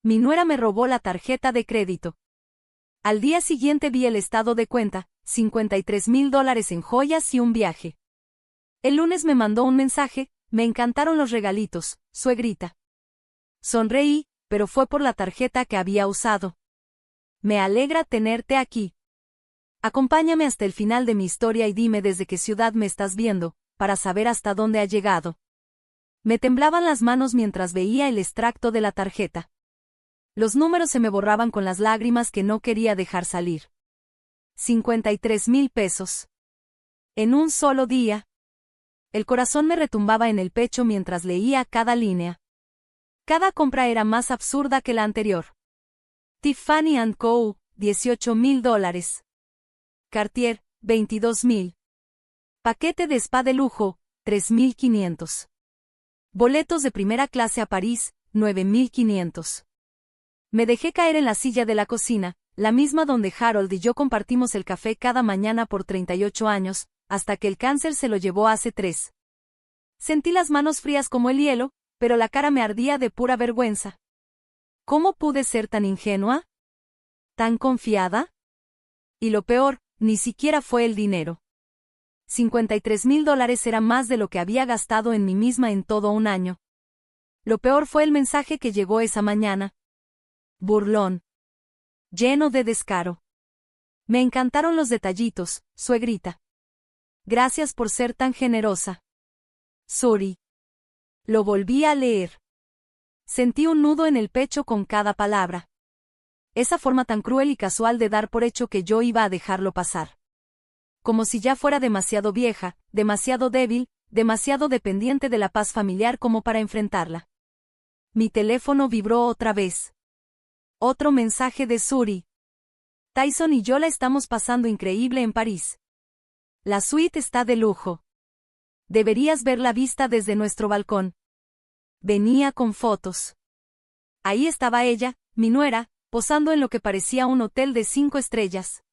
Mi nuera me robó la tarjeta de crédito. Al día siguiente vi el estado de cuenta, $53,000 en joyas y un viaje. El lunes me mandó un mensaje: me encantaron los regalitos, suegrita. Sonreí, pero fue por la tarjeta que había usado. Me alegra tenerte aquí. Acompáñame hasta el final de mi historia y dime desde qué ciudad me estás viendo, para saber hasta dónde ha llegado. Me temblaban las manos mientras veía el extracto de la tarjeta. Los números se me borraban con las lágrimas que no quería dejar salir. 53,000 pesos. En un solo día. El corazón me retumbaba en el pecho mientras leía cada línea. Cada compra era más absurda que la anterior. Tiffany & Co., $18,000. Cartier, $22,000. Paquete de spa de lujo, $3,500. Boletos de primera clase a París, $9,500. Me dejé caer en la silla de la cocina, la misma donde Harold y yo compartimos el café cada mañana por 38 años, hasta que el cáncer se lo llevó hace 3. Sentí las manos frías como el hielo, pero la cara me ardía de pura vergüenza. ¿Cómo pude ser tan ingenua? ¿Tan confiada? Y lo peor, ni siquiera fue el dinero. $53,000 era más de lo que había gastado en mí misma en todo un año. Lo peor fue el mensaje que llegó esa mañana. Burlón. Lleno de descaro. Me encantaron los detallitos, suegrita. Gracias por ser tan generosa. Suri. Lo volví a leer. Sentí un nudo en el pecho con cada palabra. Esa forma tan cruel y casual de dar por hecho que yo iba a dejarlo pasar. Como si ya fuera demasiado vieja, demasiado débil, demasiado dependiente de la paz familiar como para enfrentarla. Mi teléfono vibró otra vez. Otro mensaje de Suri. Tyson y yo la estamos pasando increíble en París. La suite está de lujo. Deberías ver la vista desde nuestro balcón. Venía con fotos. Ahí estaba ella, mi nuera, posando en lo que parecía un hotel de 5 estrellas.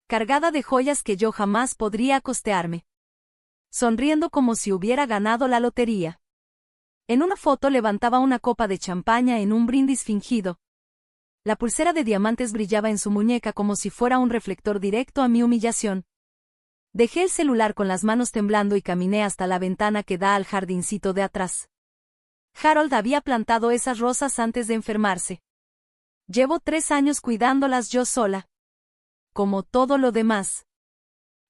Cargada de joyas que yo jamás podría costearme. Sonriendo como si hubiera ganado la lotería. En una foto levantaba una copa de champaña en un brindis fingido. La pulsera de diamantes brillaba en su muñeca como si fuera un reflector directo a mi humillación. Dejé el celular con las manos temblando y caminé hasta la ventana que da al jardincito de atrás. Harold había plantado esas rosas antes de enfermarse. Llevo 3 años cuidándolas yo sola. Como todo lo demás.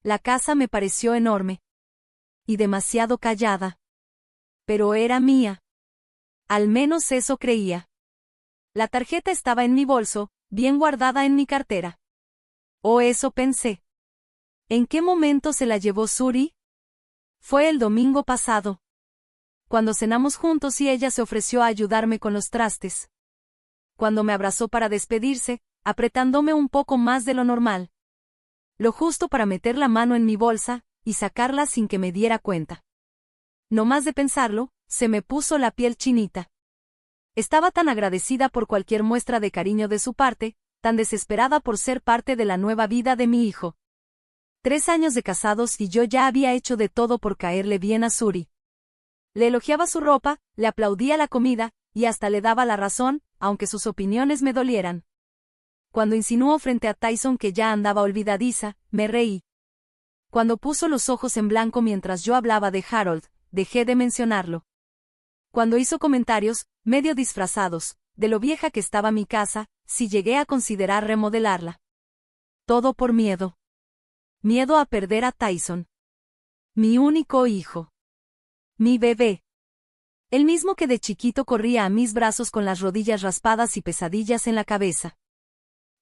La casa me pareció enorme. Y demasiado callada. Pero era mía. Al menos eso creía. La tarjeta estaba en mi bolso, bien guardada en mi cartera. O eso pensé. ¿En qué momento se la llevó Suri? Fue el domingo pasado. Cuando cenamos juntos y ella se ofreció a ayudarme con los trastes. Cuando me abrazó para despedirse, apretándome un poco más de lo normal. Lo justo para meter la mano en mi bolsa, y sacarla sin que me diera cuenta. No más de pensarlo, se me puso la piel chinita. Estaba tan agradecida por cualquier muestra de cariño de su parte, tan desesperada por ser parte de la nueva vida de mi hijo. 3 años de casados y yo ya había hecho de todo por caerle bien a Suri. Le elogiaba su ropa, le aplaudía la comida, y hasta le daba la razón, aunque sus opiniones me dolieran. Cuando insinuó frente a Tyson que ya andaba olvidadiza, me reí. Cuando puso los ojos en blanco mientras yo hablaba de Harold, dejé de mencionarlo. Cuando hizo comentarios, medio disfrazados, de lo vieja que estaba mi casa, si llegué a considerar remodelarla. Todo por miedo. Miedo a perder a Tyson. Mi único hijo. Mi bebé. El mismo que de chiquito corría a mis brazos con las rodillas raspadas y pesadillas en la cabeza.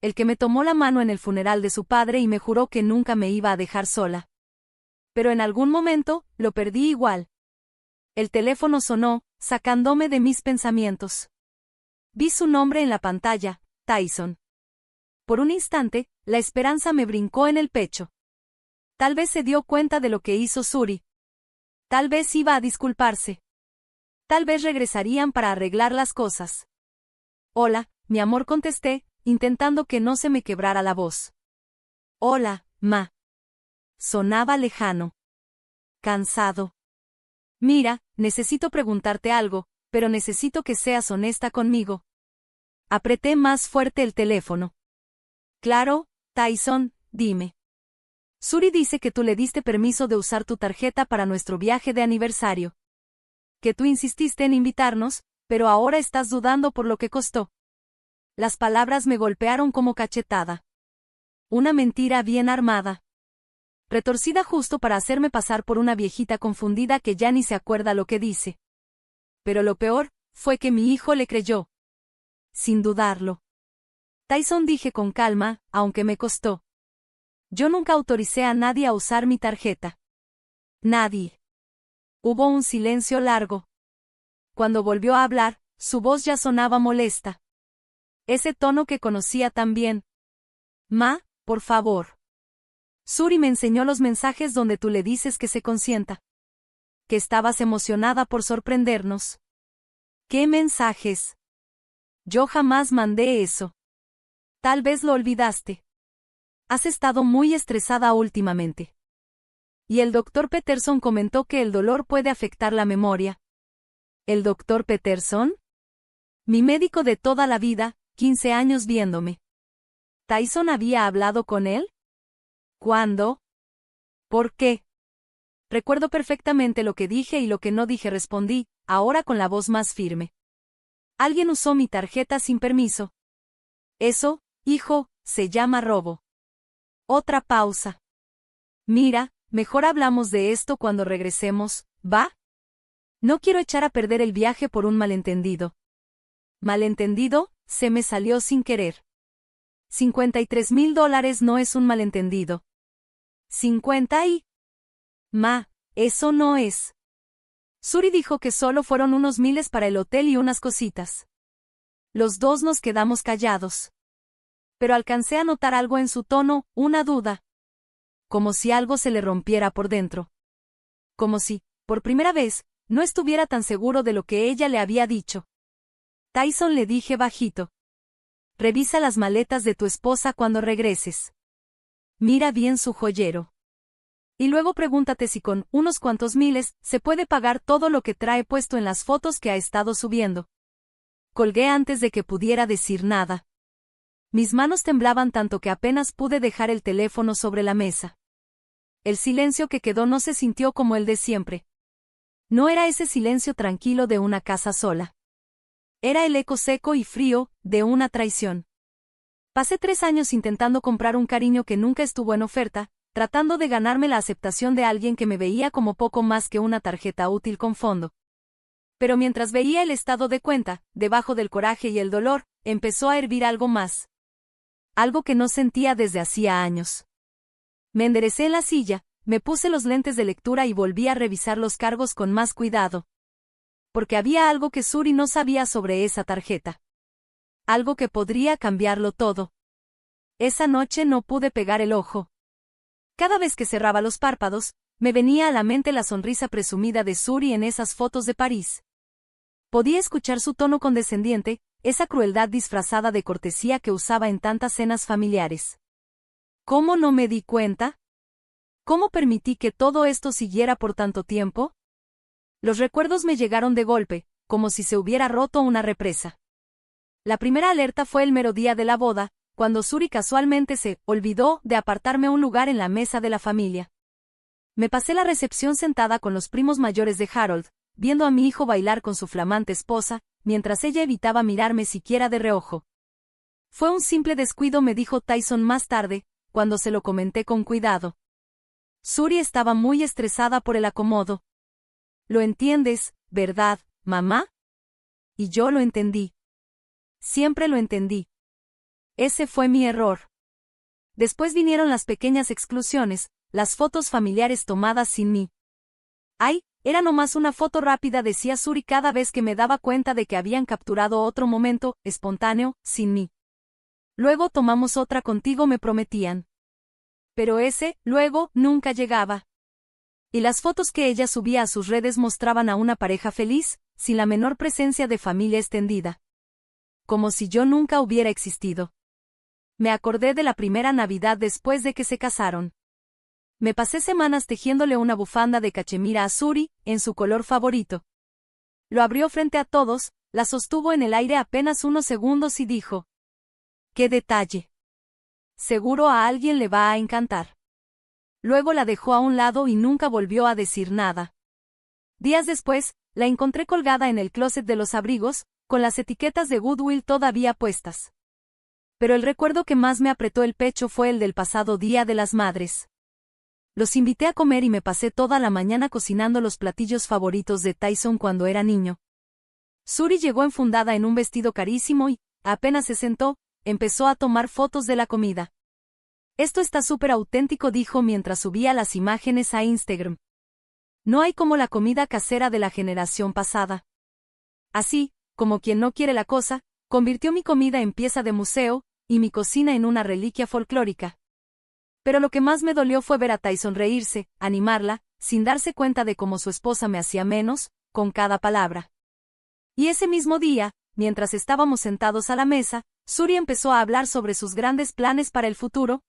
El que me tomó la mano en el funeral de su padre y me juró que nunca me iba a dejar sola. Pero en algún momento, lo perdí igual. El teléfono sonó, sacándome de mis pensamientos. Vi su nombre en la pantalla, Tyson. Por un instante, la esperanza me brincó en el pecho. Tal vez se dio cuenta de lo que hizo Suri. Tal vez iba a disculparse. Tal vez regresarían para arreglar las cosas. Hola, mi amor, contesté, intentando que no se me quebrara la voz. Hola, ma. Sonaba lejano. Cansado. Mira, necesito preguntarte algo, pero necesito que seas honesta conmigo. Apreté más fuerte el teléfono. Claro, Tyson, dime. Suri dice que tú le diste permiso de usar tu tarjeta para nuestro viaje de aniversario. Que tú insististe en invitarnos, pero ahora estás dudando por lo que costó. Las palabras me golpearon como cachetada. Una mentira bien armada. Retorcida justo para hacerme pasar por una viejita confundida que ya ni se acuerda lo que dice. Pero lo peor, fue que mi hijo le creyó. Sin dudarlo. Tyson, dije con calma, aunque me costó. Yo nunca autoricé a nadie a usar mi tarjeta. Nadie. Hubo un silencio largo. Cuando volvió a hablar, su voz ya sonaba molesta. Ese tono que conocía tan bien. Ma, por favor. Suri me enseñó los mensajes donde tú le dices que se consienta. Que estabas emocionada por sorprendernos. ¿Qué mensajes? Yo jamás mandé eso. Tal vez lo olvidaste. Has estado muy estresada últimamente. Y el doctor Peterson comentó que el dolor puede afectar la memoria. ¿El doctor Peterson? Mi médico de toda la vida, 15 años viéndome. ¿Tyson había hablado con él? ¿Cuándo? ¿Por qué? Recuerdo perfectamente lo que dije y lo que no dije, respondí, ahora con la voz más firme. Alguien usó mi tarjeta sin permiso. Eso, hijo, se llama robo. Otra pausa. Mira, mejor hablamos de esto cuando regresemos, ¿va? No quiero echar a perder el viaje por un malentendido. ¿Malentendido? Se me salió sin querer. $53,000 no es un malentendido. 50 y... Ma, eso no es. Suri dijo que solo fueron unos miles para el hotel y unas cositas. Los dos nos quedamos callados. Pero alcancé a notar algo en su tono, una duda. Como si algo se le rompiera por dentro. Como si, por primera vez, no estuviera tan seguro de lo que ella le había dicho. Tyson, le dije bajito. Revisa las maletas de tu esposa cuando regreses. Mira bien su joyero. Y luego pregúntate si con unos cuantos miles se puede pagar todo lo que trae puesto en las fotos que ha estado subiendo. Colgué antes de que pudiera decir nada. Mis manos temblaban tanto que apenas pude dejar el teléfono sobre la mesa. El silencio que quedó no se sintió como el de siempre. No era ese silencio tranquilo de una casa sola. Era el eco seco y frío de una traición. Pasé 3 años intentando comprar un cariño que nunca estuvo en oferta, tratando de ganarme la aceptación de alguien que me veía como poco más que una tarjeta útil con fondo. Pero mientras veía el estado de cuenta, debajo del coraje y el dolor, empezó a hervir algo más. Algo que no sentía desde hacía años. Me enderecé en la silla, me puse los lentes de lectura y volví a revisar los cargos con más cuidado. Porque había algo que Suri no sabía sobre esa tarjeta. Algo que podría cambiarlo todo. Esa noche no pude pegar el ojo. Cada vez que cerraba los párpados, me venía a la mente la sonrisa presumida de Suri en esas fotos de París. Podía escuchar su tono condescendiente, esa crueldad disfrazada de cortesía que usaba en tantas cenas familiares. ¿Cómo no me di cuenta? ¿Cómo permití que todo esto siguiera por tanto tiempo? Los recuerdos me llegaron de golpe, como si se hubiera roto una represa. La primera alerta fue el mero día de la boda, cuando Suri casualmente se olvidó de apartarme un lugar en la mesa de la familia. Me pasé la recepción sentada con los primos mayores de Harold, viendo a mi hijo bailar con su flamante esposa, mientras ella evitaba mirarme siquiera de reojo. Fue un simple descuido, me dijo Tyson más tarde, cuando se lo comenté con cuidado. Suri estaba muy estresada por el acomodo. Lo entiendes, ¿verdad, mamá? Y yo lo entendí. Siempre lo entendí. Ese fue mi error. Después vinieron las pequeñas exclusiones, las fotos familiares tomadas sin mí. ¡Ay! Era nomás una foto rápida, decía Suri cada vez que me daba cuenta de que habían capturado otro momento, espontáneo, sin mí. Luego tomamos otra contigo, me prometían. Pero ese, luego, nunca llegaba. Y las fotos que ella subía a sus redes mostraban a una pareja feliz, sin la menor presencia de familia extendida. Como si yo nunca hubiera existido. Me acordé de la primera Navidad después de que se casaron. Me pasé semanas tejiéndole una bufanda de cachemira a Suri, en su color favorito. Lo abrió frente a todos, la sostuvo en el aire apenas unos segundos y dijo: ¡Qué detalle! Seguro a alguien le va a encantar. Luego la dejó a un lado y nunca volvió a decir nada. Días después, la encontré colgada en el closet de los abrigos, con las etiquetas de Goodwill todavía puestas. Pero el recuerdo que más me apretó el pecho fue el del pasado Día de las Madres. Los invité a comer y me pasé toda la mañana cocinando los platillos favoritos de Tyson cuando era niño. Suri llegó enfundada en un vestido carísimo y, apenas se sentó, empezó a tomar fotos de la comida. Esto está súper auténtico, dijo mientras subía las imágenes a Instagram. No hay como la comida casera de la generación pasada. Así, como quien no quiere la cosa, convirtió mi comida en pieza de museo, y mi cocina en una reliquia folclórica. Pero lo que más me dolió fue ver a Tyson reírse, animarla, sin darse cuenta de cómo su esposa me hacía menos, con cada palabra. Y ese mismo día, mientras estábamos sentados a la mesa, Suri empezó a hablar sobre sus grandes planes para el futuro.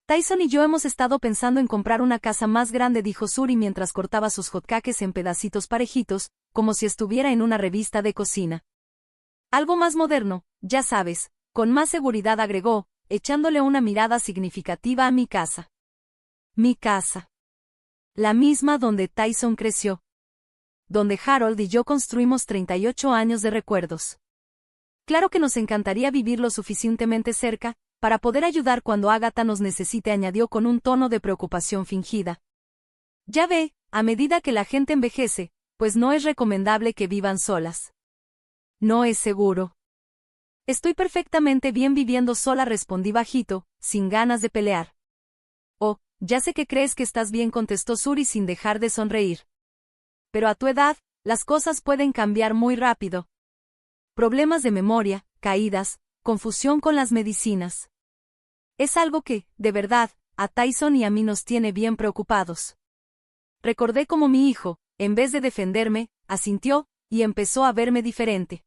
Tyson y yo hemos estado pensando en comprar una casa más grande, dijo Suri mientras cortaba sus hotcakes en pedacitos parejitos, como si estuviera en una revista de cocina. Algo más moderno, ya sabes, con más seguridad, agregó, echándole una mirada significativa a mi casa. Mi casa. La misma donde Tyson creció. Donde Harold y yo construimos 38 años de recuerdos. Claro que nos encantaría vivir lo suficientemente cerca, para poder ayudar cuando Agatha nos necesite, añadió con un tono de preocupación fingida. Ya ve, a medida que la gente envejece, pues no es recomendable que vivan solas. No es seguro. Estoy perfectamente bien viviendo sola, respondí bajito, sin ganas de pelear. Oh, ya sé que crees que estás bien, contestó Suri sin dejar de sonreír. Pero a tu edad, las cosas pueden cambiar muy rápido. Problemas de memoria, caídas, confusión con las medicinas. Es algo que, de verdad, a Tyson y a mí nos tiene bien preocupados. Recordé cómo mi hijo, en vez de defenderme, asintió, y empezó a verme diferente.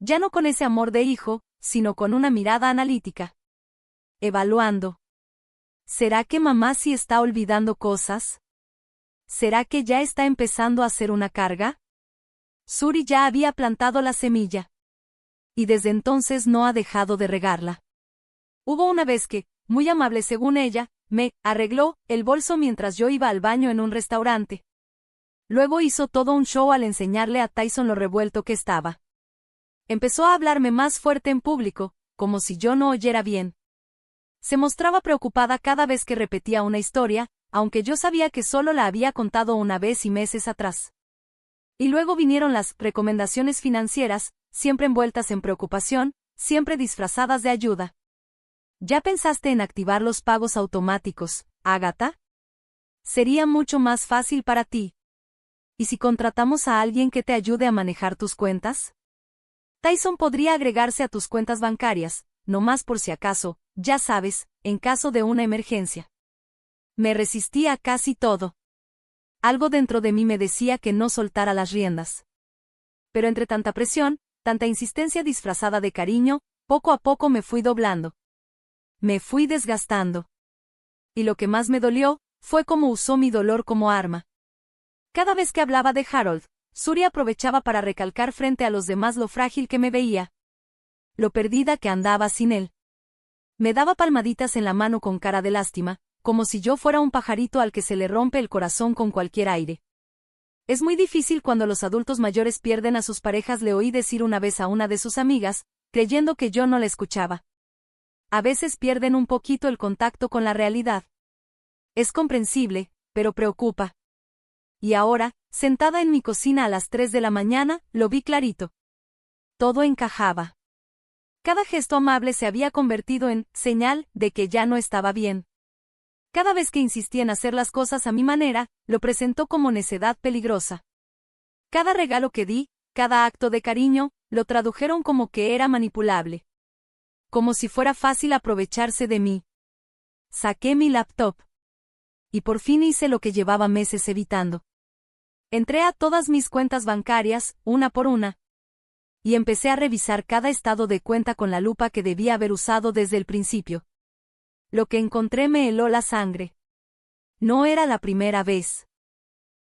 Ya no con ese amor de hijo, sino con una mirada analítica. Evaluando. ¿Será que mamá sí está olvidando cosas? ¿Será que ya está empezando a ser una carga? Suri ya había plantado la semilla. Y desde entonces no ha dejado de regarla. Hubo una vez que, muy amable según ella, me arregló el bolso mientras yo iba al baño en un restaurante. Luego hizo todo un show al enseñarle a Tyson lo revuelto que estaba. Empezó a hablarme más fuerte en público, como si yo no oyera bien. Se mostraba preocupada cada vez que repetía una historia, aunque yo sabía que solo la había contado una vez y meses atrás. Y luego vinieron las recomendaciones financieras, siempre envueltas en preocupación, siempre disfrazadas de ayuda. ¿Ya pensaste en activar los pagos automáticos, Agatha? Sería mucho más fácil para ti. ¿Y si contratamos a alguien que te ayude a manejar tus cuentas? Tyson podría agregarse a tus cuentas bancarias, no más por si acaso, ya sabes, en caso de una emergencia. Me resistí a casi todo. Algo dentro de mí me decía que no soltara las riendas. Pero entre tanta presión, tanta insistencia disfrazada de cariño, poco a poco me fui doblando. Me fui desgastando. Y lo que más me dolió, fue cómo usó mi dolor como arma. Cada vez que hablaba de Harold, Suri aprovechaba para recalcar frente a los demás lo frágil que me veía. Lo perdida que andaba sin él. Me daba palmaditas en la mano con cara de lástima, como si yo fuera un pajarito al que se le rompe el corazón con cualquier aire. Es muy difícil cuando los adultos mayores pierden a sus parejas, le oí decir una vez a una de sus amigas, creyendo que yo no la escuchaba. A veces pierden un poquito el contacto con la realidad. Es comprensible, pero preocupa. Y ahora, sentada en mi cocina a las 3 de la mañana, lo vi clarito. Todo encajaba. Cada gesto amable se había convertido en señal de que ya no estaba bien. Cada vez que insistí en hacer las cosas a mi manera, lo presentó como necedad peligrosa. Cada regalo que di, cada acto de cariño, lo tradujeron como que era manipulable. Como si fuera fácil aprovecharse de mí. Saqué mi laptop. Y por fin hice lo que llevaba meses evitando. Entré a todas mis cuentas bancarias, una por una. Y empecé a revisar cada estado de cuenta con la lupa que debía haber usado desde el principio. Lo que encontré me heló la sangre. No era la primera vez.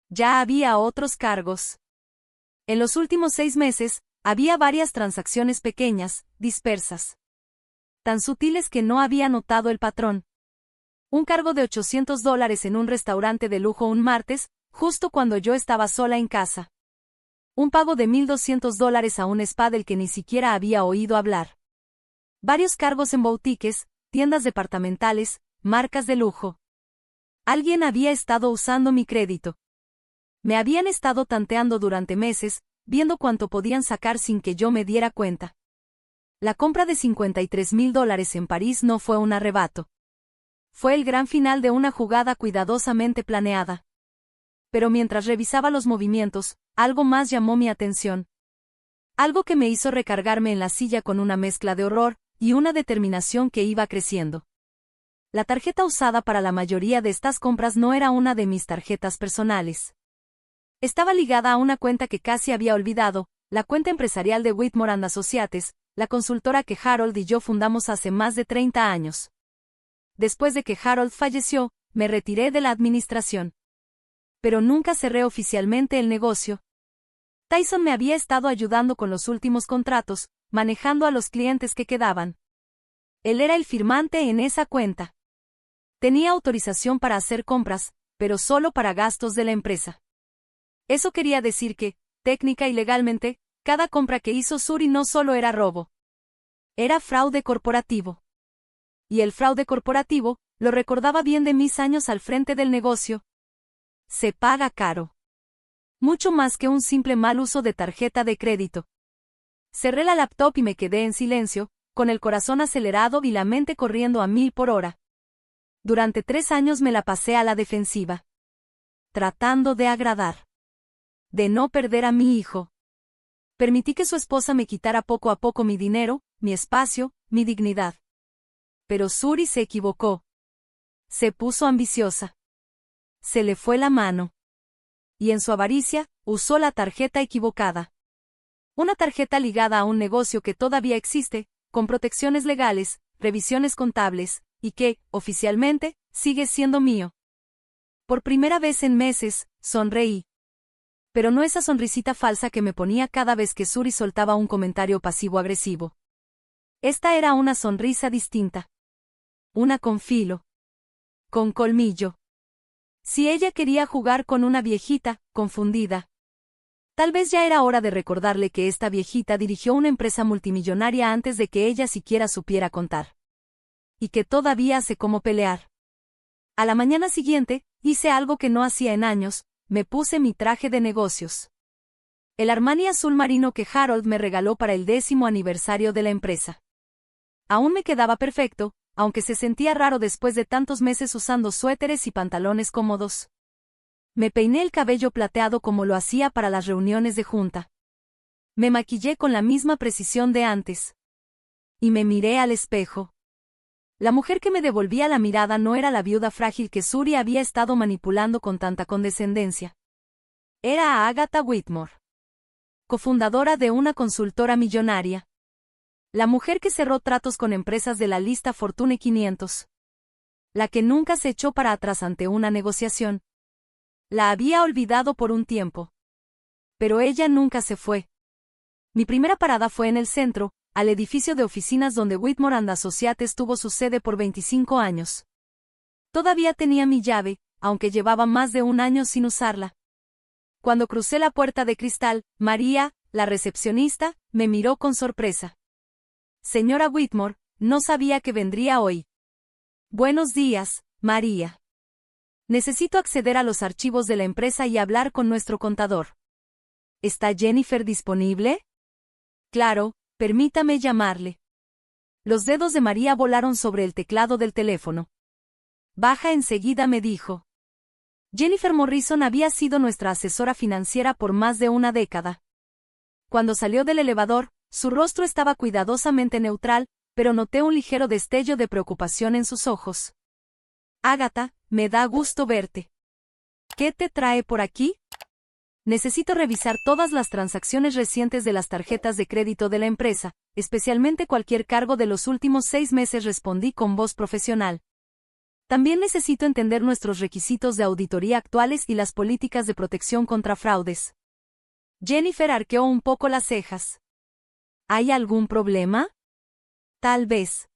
Ya había otros cargos. En los últimos 6 meses, Había varias transacciones pequeñas, dispersas. Tan sutiles que no había notado el patrón. Un cargo de $800 en un restaurante de lujo un martes, justo cuando yo estaba sola en casa. Un pago de $1,200 a un spa del que ni siquiera había oído hablar. Varios cargos en boutiques, tiendas departamentales, marcas de lujo. Alguien había estado usando mi crédito. Me habían estado tanteando durante meses, viendo cuánto podían sacar sin que yo me diera cuenta. La compra de $53,000 en París no fue un arrebato. Fue el gran final de una jugada cuidadosamente planeada. Pero mientras revisaba los movimientos, algo más llamó mi atención. Algo que me hizo recargarme en la silla con una mezcla de horror y una determinación que iba creciendo. La tarjeta usada para la mayoría de estas compras no era una de mis tarjetas personales. Estaba ligada a una cuenta que casi había olvidado, la cuenta empresarial de Whitmore & Associates, la consultora que Harold y yo fundamos hace más de 30 años. Después de que Harold falleció, me retiré de la administración. Pero nunca cerré oficialmente el negocio. Tyson me había estado ayudando con los últimos contratos, manejando a los clientes que quedaban. Él era el firmante en esa cuenta. Tenía autorización para hacer compras, pero solo para gastos de la empresa. Eso quería decir que, técnica y legalmente, cada compra que hizo Suri no solo era robo. Era fraude corporativo. Y el fraude corporativo, lo recordaba bien de mis años al frente del negocio. Se paga caro. Mucho más que un simple mal uso de tarjeta de crédito. Cerré la laptop y me quedé en silencio, con el corazón acelerado y la mente corriendo a 1000 por hora. Durante 3 años me la pasé a la defensiva. Tratando de agradar. De no perder a mi hijo. Permití que su esposa me quitara poco a poco mi dinero, mi espacio, mi dignidad. Pero Suri se equivocó. Se puso ambiciosa. Se le fue la mano. Y en su avaricia, usó la tarjeta equivocada. Una tarjeta ligada a un negocio que todavía existe, con protecciones legales, revisiones contables, y que, oficialmente, sigue siendo mío. Por primera vez en meses, sonreí. Pero no esa sonrisita falsa que me ponía cada vez que Suri soltaba un comentario pasivo-agresivo. Esta era una sonrisa distinta. Una con filo. Con colmillo. Si ella quería jugar con una viejita, confundida. Tal vez ya era hora de recordarle que esta viejita dirigió una empresa multimillonaria antes de que ella siquiera supiera contar. Y que todavía sé cómo pelear. A la mañana siguiente, hice algo que no hacía en años, me puse mi traje de negocios. El Armani azul marino que Harold me regaló para el 10º aniversario de la empresa. Aún me quedaba perfecto, aunque se sentía raro después de tantos meses usando suéteres y pantalones cómodos. Me peiné el cabello plateado como lo hacía para las reuniones de junta. Me maquillé con la misma precisión de antes. Y me miré al espejo. La mujer que me devolvía la mirada no era la viuda frágil que Suri había estado manipulando con tanta condescendencia. Era Agatha Whitmore. Cofundadora de una consultora millonaria. La mujer que cerró tratos con empresas de la lista Fortune 500. La que nunca se echó para atrás ante una negociación. La había olvidado por un tiempo. Pero ella nunca se fue. Mi primera parada fue en el centro, al edificio de oficinas donde Whitmore & Associates tuvo su sede por 25 años. Todavía tenía mi llave, aunque llevaba más de un año sin usarla. Cuando crucé la puerta de cristal, María, la recepcionista, me miró con sorpresa. Señora Whitmore, no sabía que vendría hoy. Buenos días, María. Necesito acceder a los archivos de la empresa y hablar con nuestro contador. ¿Está Jennifer disponible? Claro, permítame llamarle. Los dedos de María volaron sobre el teclado del teléfono. Baja enseguida, me dijo. Jennifer Morrison había sido nuestra asesora financiera por más de una década. Cuando salió del elevador, su rostro estaba cuidadosamente neutral, pero noté un ligero destello de preocupación en sus ojos. Agatha, me da gusto verte. ¿Qué te trae por aquí? Necesito revisar todas las transacciones recientes de las tarjetas de crédito de la empresa, especialmente cualquier cargo de los últimos 6 meses, respondí con voz profesional. También necesito entender nuestros requisitos de auditoría actuales y las políticas de protección contra fraudes. Jennifer arqueó un poco las cejas. ¿Hay algún problema? Tal vez.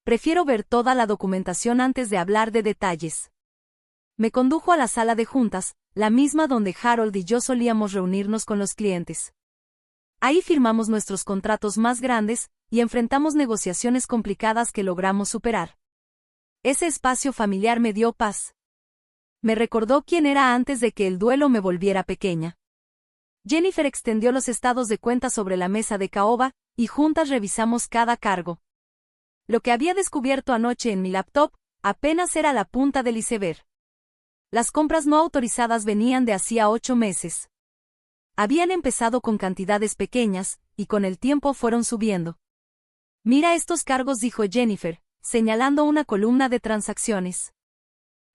Prefiero ver toda la documentación antes de hablar de detalles. Me condujo a la sala de juntas, la misma donde Harold y yo solíamos reunirnos con los clientes. Ahí firmamos nuestros contratos más grandes y enfrentamos negociaciones complicadas que logramos superar. Ese espacio familiar me dio paz. Me recordó quién era antes de que el duelo me volviera pequeña. Jennifer extendió los estados de cuenta sobre la mesa de caoba, y juntas revisamos cada cargo. Lo que había descubierto anoche en mi laptop apenas era la punta del iceberg. Las compras no autorizadas venían de hacía 8 meses. Habían empezado con cantidades pequeñas, y con el tiempo fueron subiendo. Mira estos cargos, dijo Jennifer, señalando una columna de transacciones.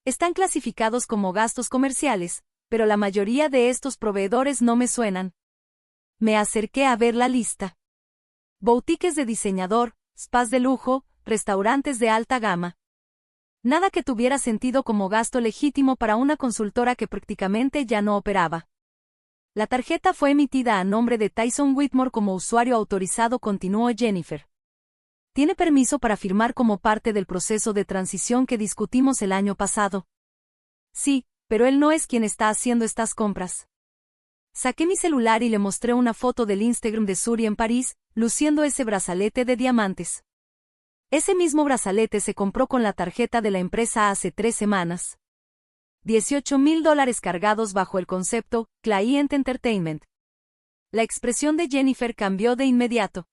Están clasificados como gastos comerciales, pero la mayoría de estos proveedores no me suenan. Me acerqué a ver la lista. Boutiques de diseñador, spas de lujo, restaurantes de alta gama. Nada que tuviera sentido como gasto legítimo para una consultora que prácticamente ya no operaba. La tarjeta fue emitida a nombre de Tyson Whitmore como usuario autorizado, continuó Jennifer. Tiene permiso para firmar como parte del proceso de transición que discutimos el año pasado. Sí, pero él no es quien está haciendo estas compras. Saqué mi celular y le mostré una foto del Instagram de Suri en París, luciendo ese brazalete de diamantes. Ese mismo brazalete se compró con la tarjeta de la empresa hace 3 semanas. $18,000 cargados bajo el concepto Client Entertainment. La expresión de Jennifer cambió de inmediato.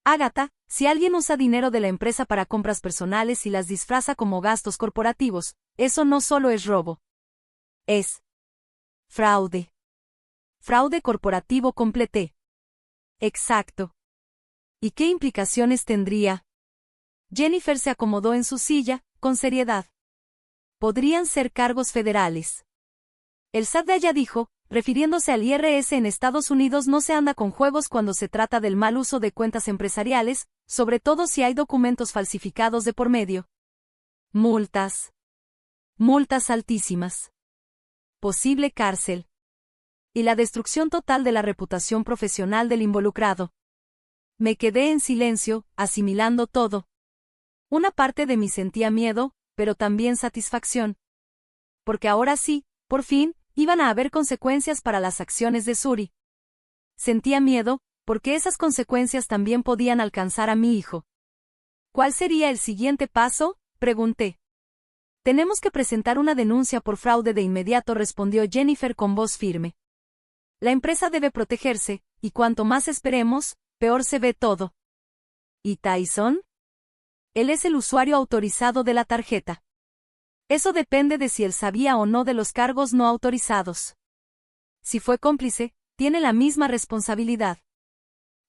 Agatha, si alguien usa dinero de la empresa para compras personales y las disfraza como gastos corporativos, eso no solo es robo. Es fraude. Fraude corporativo, completé. Exacto. ¿Y qué implicaciones tendría? Jennifer se acomodó en su silla, con seriedad. Podrían ser cargos federales. El SAT de allá dijo, refiriéndose al IRS en Estados Unidos, no se anda con juegos cuando se trata del mal uso de cuentas empresariales, sobre todo si hay documentos falsificados de por medio. Multas. Multas altísimas. Posible cárcel. Y la destrucción total de la reputación profesional del involucrado. Me quedé en silencio, asimilando todo. Una parte de mí sentía miedo, pero también satisfacción. Porque ahora sí, por fin, iban a haber consecuencias para las acciones de Suri. Sentía miedo, porque esas consecuencias también podían alcanzar a mi hijo. ¿Cuál sería el siguiente paso?, pregunté. Tenemos que presentar una denuncia por fraude de inmediato, respondió Jennifer con voz firme. La empresa debe protegerse, y cuanto más esperemos, peor se ve todo. ¿Y Tyson? Él es el usuario autorizado de la tarjeta. Eso depende de si él sabía o no de los cargos no autorizados. Si fue cómplice, tiene la misma responsabilidad.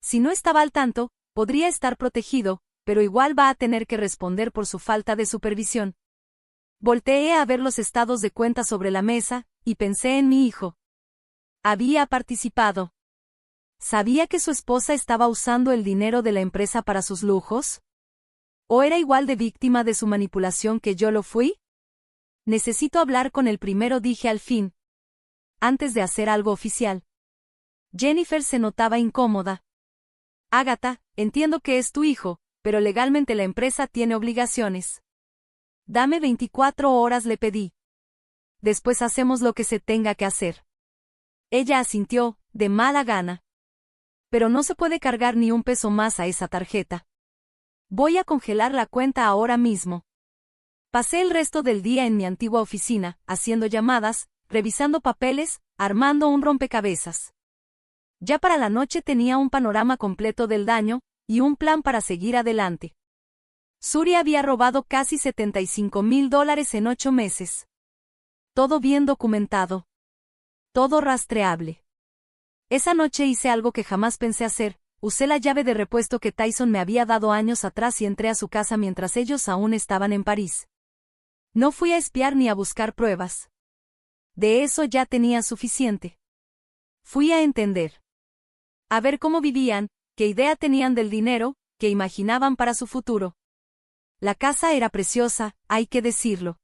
Si no estaba al tanto, podría estar protegido, pero igual va a tener que responder por su falta de supervisión. Volteé a ver los estados de cuenta sobre la mesa, y pensé en mi hijo. Había participado. ¿Sabía que su esposa estaba usando el dinero de la empresa para sus lujos? ¿O era igual de víctima de su manipulación que yo lo fui? Necesito hablar con él primero, dije al fin. Antes de hacer algo oficial. Jennifer se notaba incómoda. Agatha, entiendo que es tu hijo, pero legalmente la empresa tiene obligaciones. Dame 24 horas, le pedí. Después hacemos lo que se tenga que hacer. Ella asintió, de mala gana. Pero no se puede cargar ni un peso más a esa tarjeta. Voy a congelar la cuenta ahora mismo. Pasé el resto del día en mi antigua oficina, haciendo llamadas, revisando papeles, armando un rompecabezas. Ya para la noche tenía un panorama completo del daño, y un plan para seguir adelante. Suri había robado casi $75,000 en 8 meses. Todo bien documentado. Todo rastreable. Esa noche hice algo que jamás pensé hacer. Usé la llave de repuesto que Tyson me había dado años atrás y entré a su casa mientras ellos aún estaban en París. No fui a espiar ni a buscar pruebas. De eso ya tenía suficiente. Fui a entender. A ver cómo vivían, qué idea tenían del dinero, qué imaginaban para su futuro. La casa era preciosa, hay que decirlo.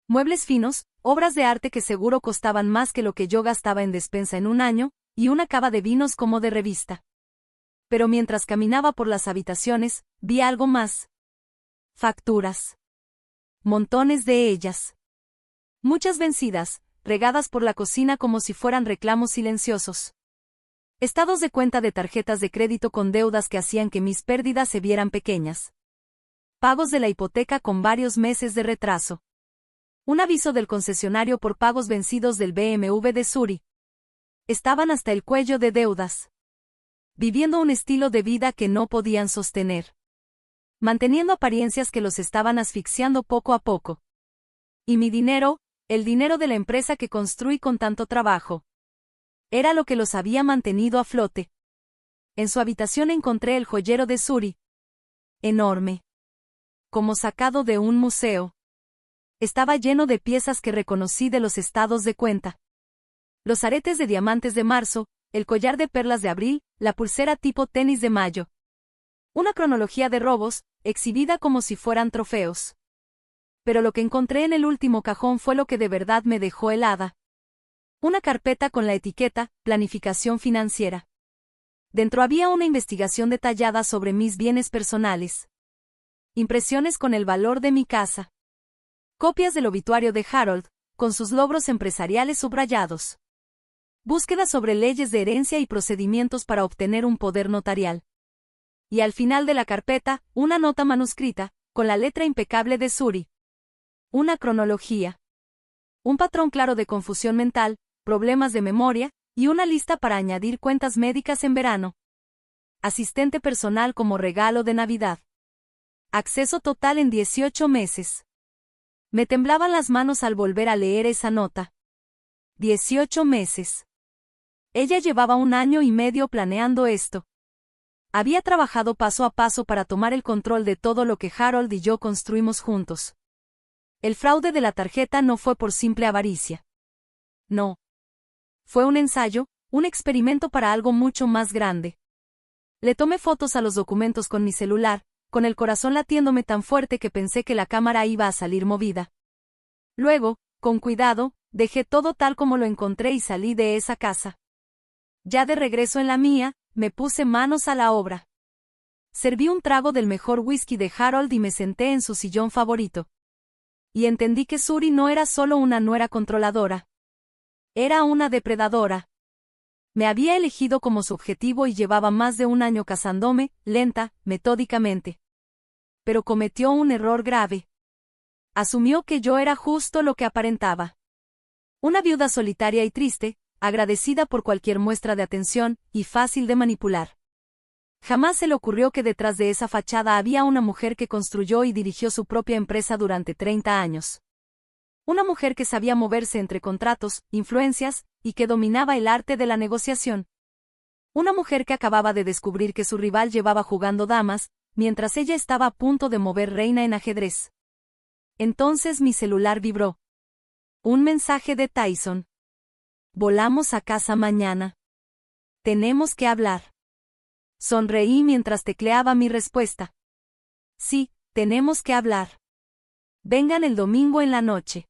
Muebles finos, obras de arte que seguro costaban más que lo que yo gastaba en despensa en un año, y una cava de vinos como de revista. Pero mientras caminaba por las habitaciones, vi algo más. Facturas. Montones de ellas. Muchas vencidas, regadas por la cocina como si fueran reclamos silenciosos. Estados de cuenta de tarjetas de crédito con deudas que hacían que mis pérdidas se vieran pequeñas. Pagos de la hipoteca con varios meses de retraso. Un aviso del concesionario por pagos vencidos del BMW de Suri. Estaban hasta el cuello de deudas. Viviendo un estilo de vida que no podían sostener. Manteniendo apariencias que los estaban asfixiando poco a poco. Y mi dinero, el dinero de la empresa que construí con tanto trabajo. Era lo que los había mantenido a flote. En su habitación encontré el joyero de Suri. Enorme. Como sacado de un museo. Estaba lleno de piezas que reconocí de los estados de cuenta. Los aretes de diamantes de marzo, el collar de perlas de abril, la pulsera tipo tenis de mayo. Una cronología de robos, exhibida como si fueran trofeos. Pero lo que encontré en el último cajón fue lo que de verdad me dejó helada. Una carpeta con la etiqueta, planificación financiera. Dentro había una investigación detallada sobre mis bienes personales. Impresiones con el valor de mi casa. Copias del obituario de Harold, con sus logros empresariales subrayados. Búsqueda sobre leyes de herencia y procedimientos para obtener un poder notarial. Y al final de la carpeta, una nota manuscrita, con la letra impecable de Suri. Una cronología. Un patrón claro de confusión mental, problemas de memoria, y una lista para añadir cuentas médicas en verano. Asistente personal como regalo de Navidad. Acceso total en 18 meses. Me temblaban las manos al volver a leer esa nota. 18 meses. Ella llevaba 1 año y medio planeando esto. Había trabajado paso a paso para tomar el control de todo lo que Harold y yo construimos juntos. El fraude de la tarjeta no fue por simple avaricia. No. Fue un ensayo, un experimento para algo mucho más grande. Le tomé fotos a los documentos con mi celular, con el corazón latiéndome tan fuerte que pensé que la cámara iba a salir movida. Luego, con cuidado, dejé todo tal como lo encontré y salí de esa casa. Ya de regreso en la mía, me puse manos a la obra. Serví un trago del mejor whisky de Harold y me senté en su sillón favorito. Y entendí que Suri no era solo una nuera controladora. Era una depredadora. Me había elegido como su objetivo y llevaba más de 1 año cazándome, lenta, metódicamente. Pero cometió un error grave. Asumió que yo era justo lo que aparentaba. Una viuda solitaria y triste, agradecida por cualquier muestra de atención, y fácil de manipular. Jamás se le ocurrió que detrás de esa fachada había una mujer que construyó y dirigió su propia empresa durante 30 años. Una mujer que sabía moverse entre contratos, influencias, y que dominaba el arte de la negociación. Una mujer que acababa de descubrir que su rival llevaba jugando damas, mientras ella estaba a punto de mover reina en ajedrez. Entonces mi celular vibró. Un mensaje de Tyson. Volamos a casa mañana. Tenemos que hablar. Sonreí mientras tecleaba mi respuesta. Sí, tenemos que hablar. Vengan el domingo en la noche.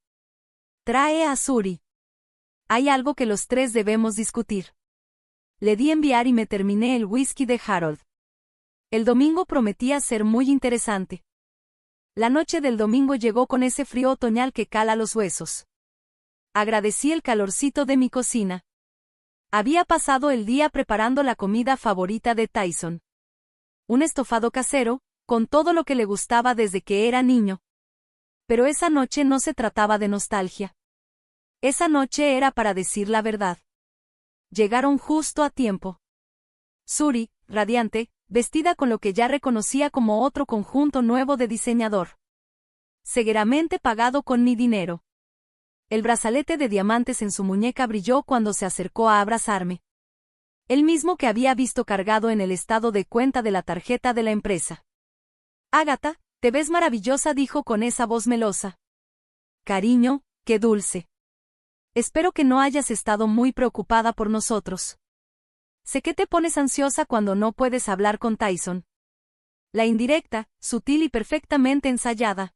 Trae a Suri. Hay algo que los 3 debemos discutir. Le di enviar y me terminé el whisky de Harold. El domingo prometía ser muy interesante. La noche del domingo llegó con ese frío otoñal que cala los huesos. Agradecí el calorcito de mi cocina. Había pasado el día preparando la comida favorita de Tyson. Un estofado casero, con todo lo que le gustaba desde que era niño. Pero esa noche no se trataba de nostalgia. Esa noche era para decir la verdad. Llegaron justo a tiempo. Suri, radiante, vestida con lo que ya reconocía como otro conjunto nuevo de diseñador. Seguramente pagado con mi dinero. El brazalete de diamantes en su muñeca brilló cuando se acercó a abrazarme. El mismo que había visto cargado en el estado de cuenta de la tarjeta de la empresa. Ágata, te ves maravillosa, dijo con esa voz melosa. Cariño, qué dulce. Espero que no hayas estado muy preocupada por nosotros. Sé que te pones ansiosa cuando no puedes hablar con Tyson. La indirecta, sutil y perfectamente ensayada.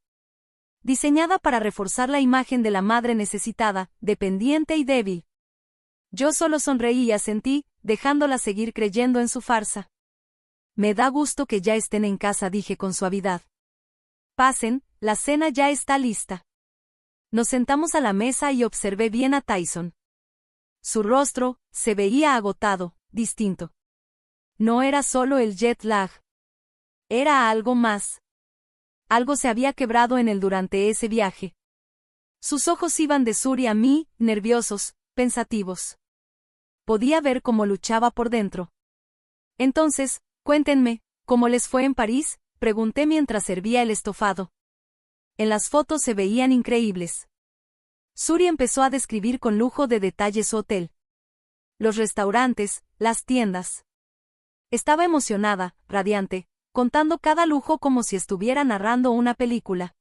Diseñada para reforzar la imagen de la madre necesitada, dependiente y débil. Yo solo sonreí y asentí, dejándola seguir creyendo en su farsa. Me da gusto que ya estén en casa, dije con suavidad. Pasen, la cena ya está lista. Nos sentamos a la mesa y observé bien a Tyson. Su rostro se veía agotado, distinto. No era solo el jet lag. Era algo más. Algo se había quebrado en él durante ese viaje. Sus ojos iban de Suri a mí, nerviosos, pensativos. Podía ver cómo luchaba por dentro. Entonces, cuéntenme, ¿cómo les fue en París?, pregunté mientras servía el estofado. En las fotos se veían increíbles. Suri empezó a describir con lujo de detalle su hotel. Los restaurantes, las tiendas. Estaba emocionada, radiante, contando cada lujo como si estuviera narrando una película.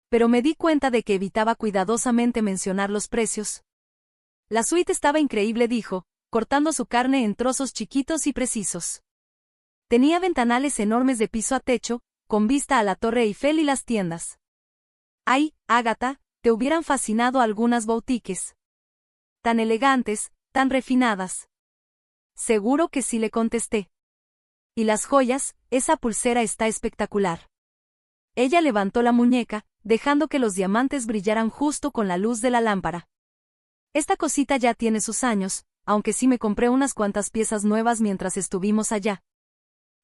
Pero me di cuenta de que evitaba cuidadosamente mencionar los precios. La suite estaba increíble, dijo, cortando su carne en trozos chiquitos y precisos. Tenía ventanales enormes de piso a techo, con vista a la Torre Eiffel y las tiendas. Ay, Ágata, te hubieran fascinado algunas boutiques. Tan elegantes, tan refinadas. Seguro que sí, le contesté. Y las joyas, esa pulsera está espectacular. Ella levantó la muñeca, dejando que los diamantes brillaran justo con la luz de la lámpara. Esta cosita ya tiene sus años, aunque sí me compré unas cuantas piezas nuevas mientras estuvimos allá.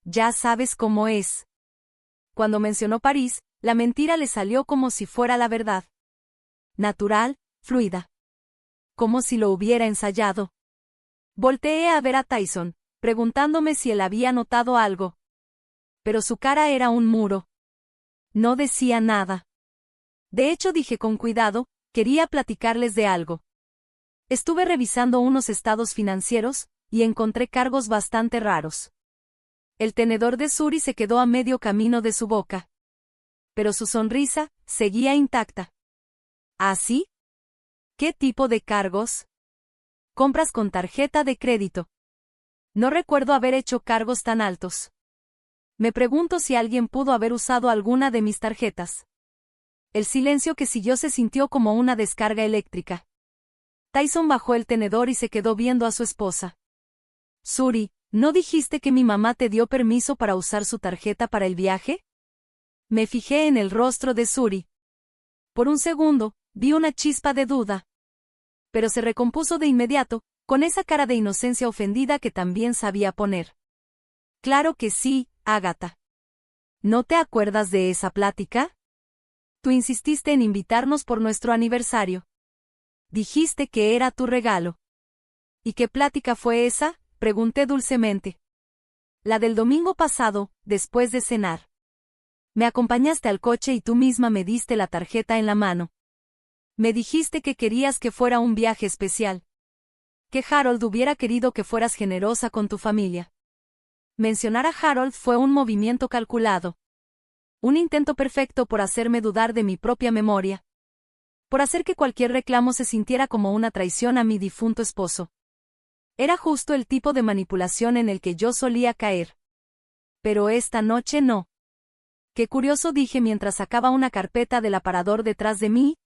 Ya sabes cómo es. Cuando mencionó París, la mentira le salió como si fuera la verdad. Natural, fluida. Como si lo hubiera ensayado. Volteé a ver a Tyson, preguntándome si él había notado algo. Pero su cara era un muro. No decía nada. De hecho, dije con cuidado, quería platicarles de algo. Estuve revisando unos estados financieros, y encontré cargos bastante raros. El tenedor de Suri se quedó a medio camino de su boca. Pero su sonrisa seguía intacta. ¿Ah, sí? ¿Qué tipo de cargos? Compras con tarjeta de crédito. No recuerdo haber hecho cargos tan altos. Me pregunto si alguien pudo haber usado alguna de mis tarjetas. El silencio que siguió se sintió como una descarga eléctrica. Tyson bajó el tenedor y se quedó viendo a su esposa. Suri, ¿no dijiste que mi mamá te dio permiso para usar su tarjeta para el viaje? Me fijé en el rostro de Suri. Por un segundo, vi una chispa de duda. Pero se recompuso de inmediato, con esa cara de inocencia ofendida que también sabía poner. Claro que sí, Ágata. ¿No te acuerdas de esa plática? Tú insististe en invitarnos por nuestro aniversario. Dijiste que era tu regalo. ¿Y qué plática fue esa?, pregunté dulcemente. La del domingo pasado, después de cenar. Me acompañaste al coche y tú misma me diste la tarjeta en la mano. Me dijiste que querías que fuera un viaje especial. Que Harold hubiera querido que fueras generosa con tu familia. Mencionar a Harold fue un movimiento calculado. Un intento perfecto por hacerme dudar de mi propia memoria. Por hacer que cualquier reclamo se sintiera como una traición a mi difunto esposo. Era justo el tipo de manipulación en el que yo solía caer. Pero esta noche no. Qué curioso, dije mientras sacaba una carpeta del aparador detrás de mí.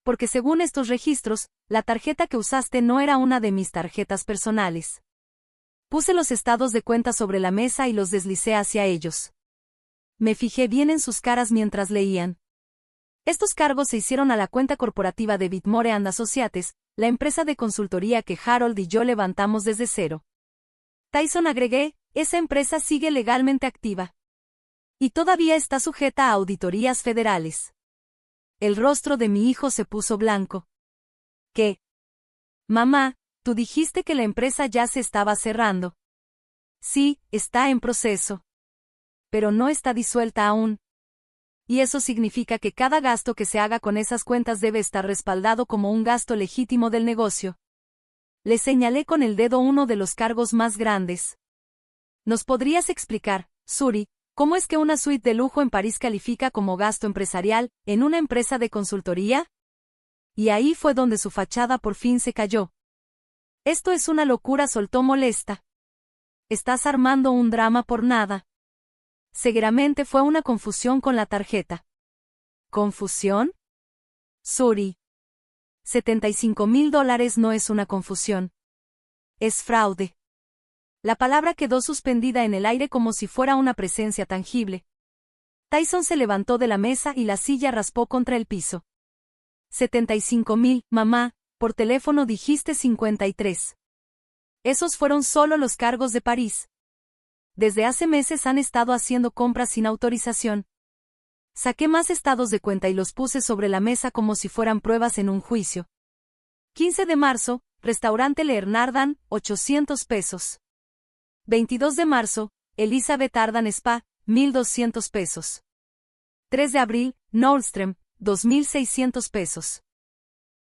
Porque según estos registros, la tarjeta que usaste no era una de mis tarjetas personales. Puse los estados de cuenta sobre la mesa y los deslicé hacia ellos. Me fijé bien en sus caras mientras leían. Estos cargos se hicieron a la cuenta corporativa de Whitmore and Associates, la empresa de consultoría que Harold y yo levantamos desde cero. Tyson, agregué, esa empresa sigue legalmente activa. Y todavía está sujeta a auditorías federales. El rostro de mi hijo se puso blanco. ¿Qué? Mamá, tú dijiste que la empresa ya se estaba cerrando. Sí, está en proceso. Pero no está disuelta aún. Y eso significa que cada gasto que se haga con esas cuentas debe estar respaldado como un gasto legítimo del negocio. Le señalé con el dedo uno de los cargos más grandes. ¿Nos podrías explicar, Suri, cómo es que una suite de lujo en París califica como gasto empresarial, en una empresa de consultoría? Y ahí fue donde su fachada por fin se cayó. Esto es una locura, soltó molesta. Estás armando un drama por nada. Seguramente fue una confusión con la tarjeta. ¿Confusión? Suri. $75,000 no es una confusión. Es fraude. La palabra quedó suspendida en el aire como si fuera una presencia tangible. Tyson se levantó de la mesa y la silla raspó contra el piso. 75,000, mamá, por teléfono dijiste 53. Esos fueron solo los cargos de París. Desde hace meses han estado haciendo compras sin autorización. Saqué más estados de cuenta y los puse sobre la mesa como si fueran pruebas en un juicio. 15 de marzo, restaurante Le Hernardin, 800 pesos. 22 de marzo, Elizabeth Arden Spa, 1,200 pesos. 3 de abril, Nordstrom, 2,600 pesos.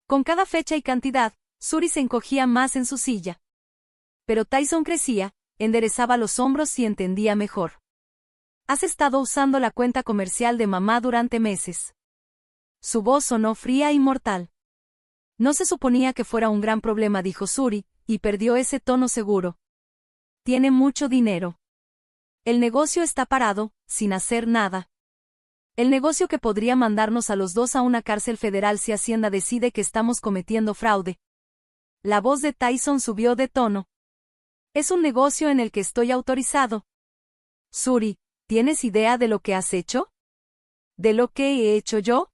Con cada fecha y cantidad, Suri se encogía más en su silla. Pero Tyson crecía, enderezaba los hombros y entendía mejor. Has estado usando la cuenta comercial de mamá durante meses. Su voz sonó fría y mortal. No se suponía que fuera un gran problema, dijo Suri, y perdió ese tono seguro. Tiene mucho dinero. El negocio está parado, sin hacer nada. El negocio que podría mandarnos a los dos a una cárcel federal si Hacienda decide que estamos cometiendo fraude. La voz de Tyson subió de tono. Es un negocio en el que estoy autorizado. Suri, ¿tienes idea de lo que has hecho? ¿De lo que he hecho yo?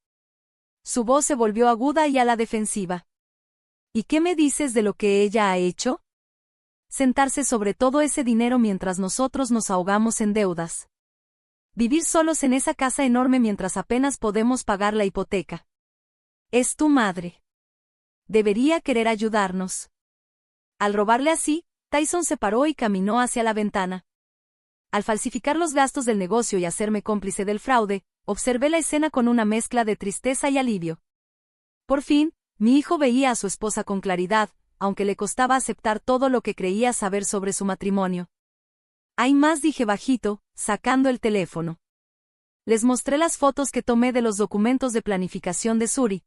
Su voz se volvió aguda y a la defensiva. ¿Y qué me dices de lo que ella ha hecho? Sentarse sobre todo ese dinero mientras nosotros nos ahogamos en deudas. Vivir solos en esa casa enorme mientras apenas podemos pagar la hipoteca. Es tu madre. Debería querer ayudarnos. Al robarle así, Tyson se paró y caminó hacia la ventana. Al falsificar los gastos del negocio y hacerme cómplice del fraude, observé la escena con una mezcla de tristeza y alivio. Por fin, mi hijo veía a su esposa con claridad, aunque le costaba aceptar todo lo que creía saber sobre su matrimonio. Hay más, dije bajito, sacando el teléfono. Les mostré las fotos que tomé de los documentos de planificación de Suri.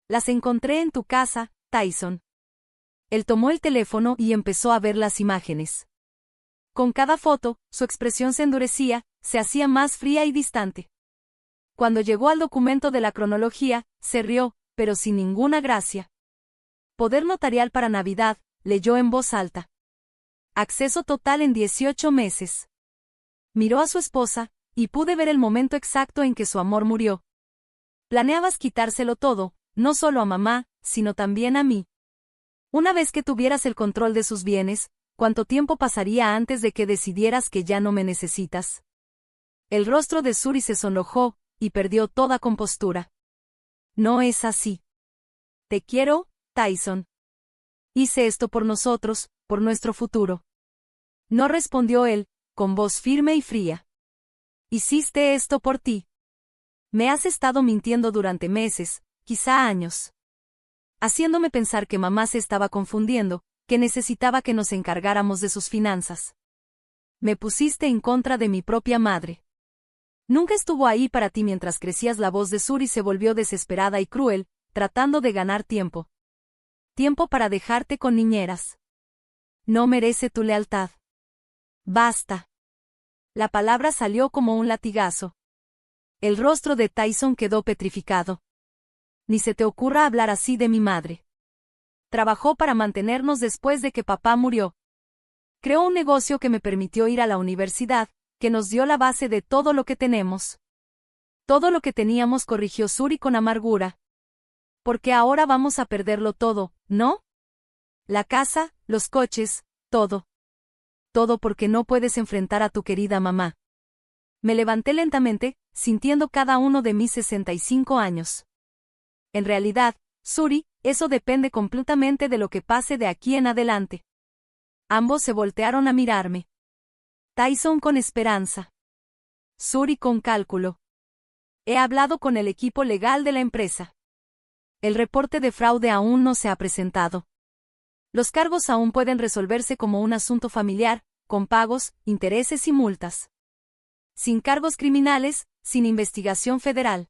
Las encontré en tu casa, Tyson. Él tomó el teléfono y empezó a ver las imágenes. Con cada foto, su expresión se endurecía, se hacía más fría y distante. Cuando llegó al documento de la cronología, se rió, pero sin ninguna gracia. Poder notarial para Navidad, leyó en voz alta. Acceso total en 18 meses. Miró a su esposa, y pude ver el momento exacto en que su amor murió. Planeabas quitárselo todo, no solo a mamá, sino también a mí. Una vez que tuvieras el control de sus bienes, ¿cuánto tiempo pasaría antes de que decidieras que ya no me necesitas? El rostro de Suri se sonrojó, y perdió toda compostura. No es así. Te quiero, Tyson. Hice esto por nosotros, por nuestro futuro. No respondió él, con voz firme y fría. Hiciste esto por ti. Me has estado mintiendo durante meses, quizá años. Haciéndome pensar que mamá se estaba confundiendo, que necesitaba que nos encargáramos de sus finanzas. Me pusiste en contra de mi propia madre. Nunca estuvo ahí para ti mientras crecías. La voz de Suri se volvió desesperada y cruel, tratando de ganar tiempo. Tiempo para dejarte con niñeras. No merece tu lealtad. Basta. La palabra salió como un latigazo. El rostro de Tyson quedó petrificado. Ni se te ocurra hablar así de mi madre. Trabajó para mantenernos después de que papá murió. Creó un negocio que me permitió ir a la universidad, que nos dio la base de todo lo que tenemos. Todo lo que teníamos, corrigió Suri con amargura. Porque ahora vamos a perderlo todo, ¿no? La casa, los coches, todo. Todo porque no puedes enfrentar a tu querida mamá. Me levanté lentamente, sintiendo cada uno de mis 65 años. En realidad, Suri, eso depende completamente de lo que pase de aquí en adelante. Ambos se voltearon a mirarme. Tyson con esperanza. Suri con cálculo. He hablado con el equipo legal de la empresa. El reporte de fraude aún no se ha presentado. Los cargos aún pueden resolverse como un asunto familiar, con pagos, intereses y multas. Sin cargos criminales, sin investigación federal.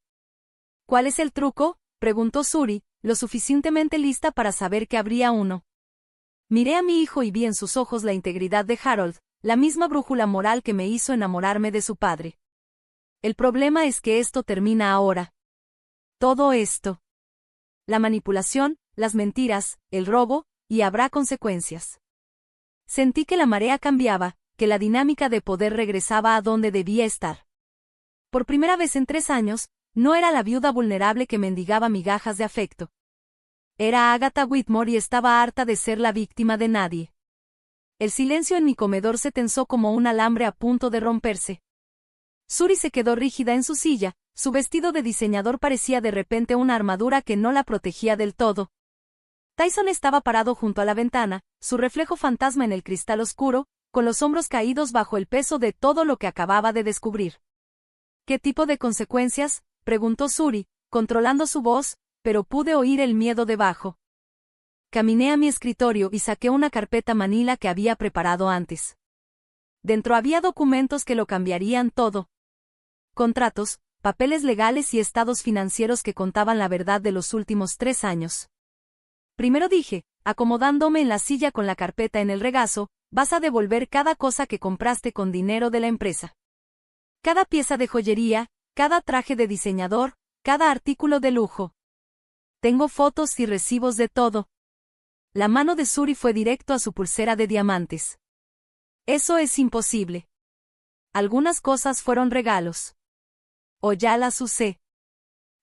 ¿Cuál es el truco?, preguntó Suri, lo suficientemente lista para saber que habría uno. Miré a mi hijo y vi en sus ojos la integridad de Harold, la misma brújula moral que me hizo enamorarme de su padre. El problema es que esto termina ahora. Todo esto. La manipulación, las mentiras, el robo, y habrá consecuencias. Sentí que la marea cambiaba, que la dinámica de poder regresaba a donde debía estar. Por primera vez en 3 años, no era la viuda vulnerable que mendigaba migajas de afecto. Era Agatha Whitmore y estaba harta de ser la víctima de nadie. El silencio en mi comedor se tensó como un alambre a punto de romperse. Suri se quedó rígida en su silla, su vestido de diseñador parecía de repente una armadura que no la protegía del todo. Tyson estaba parado junto a la ventana, su reflejo fantasma en el cristal oscuro, con los hombros caídos bajo el peso de todo lo que acababa de descubrir. ¿Qué tipo de consecuencias?, preguntó Suri, controlando su voz, pero pude oír el miedo debajo. Caminé a mi escritorio y saqué una carpeta manila que había preparado antes. Dentro había documentos que lo cambiarían todo. Contratos, papeles legales y estados financieros que contaban la verdad de los últimos 3 años. Primero dije, acomodándome en la silla con la carpeta en el regazo, vas a devolver cada cosa que compraste con dinero de la empresa. Cada pieza de joyería, cada traje de diseñador, cada artículo de lujo. Tengo fotos y recibos de todo. La mano de Suri fue directo a su pulsera de diamantes. Eso es imposible. Algunas cosas fueron regalos. O ya las usé.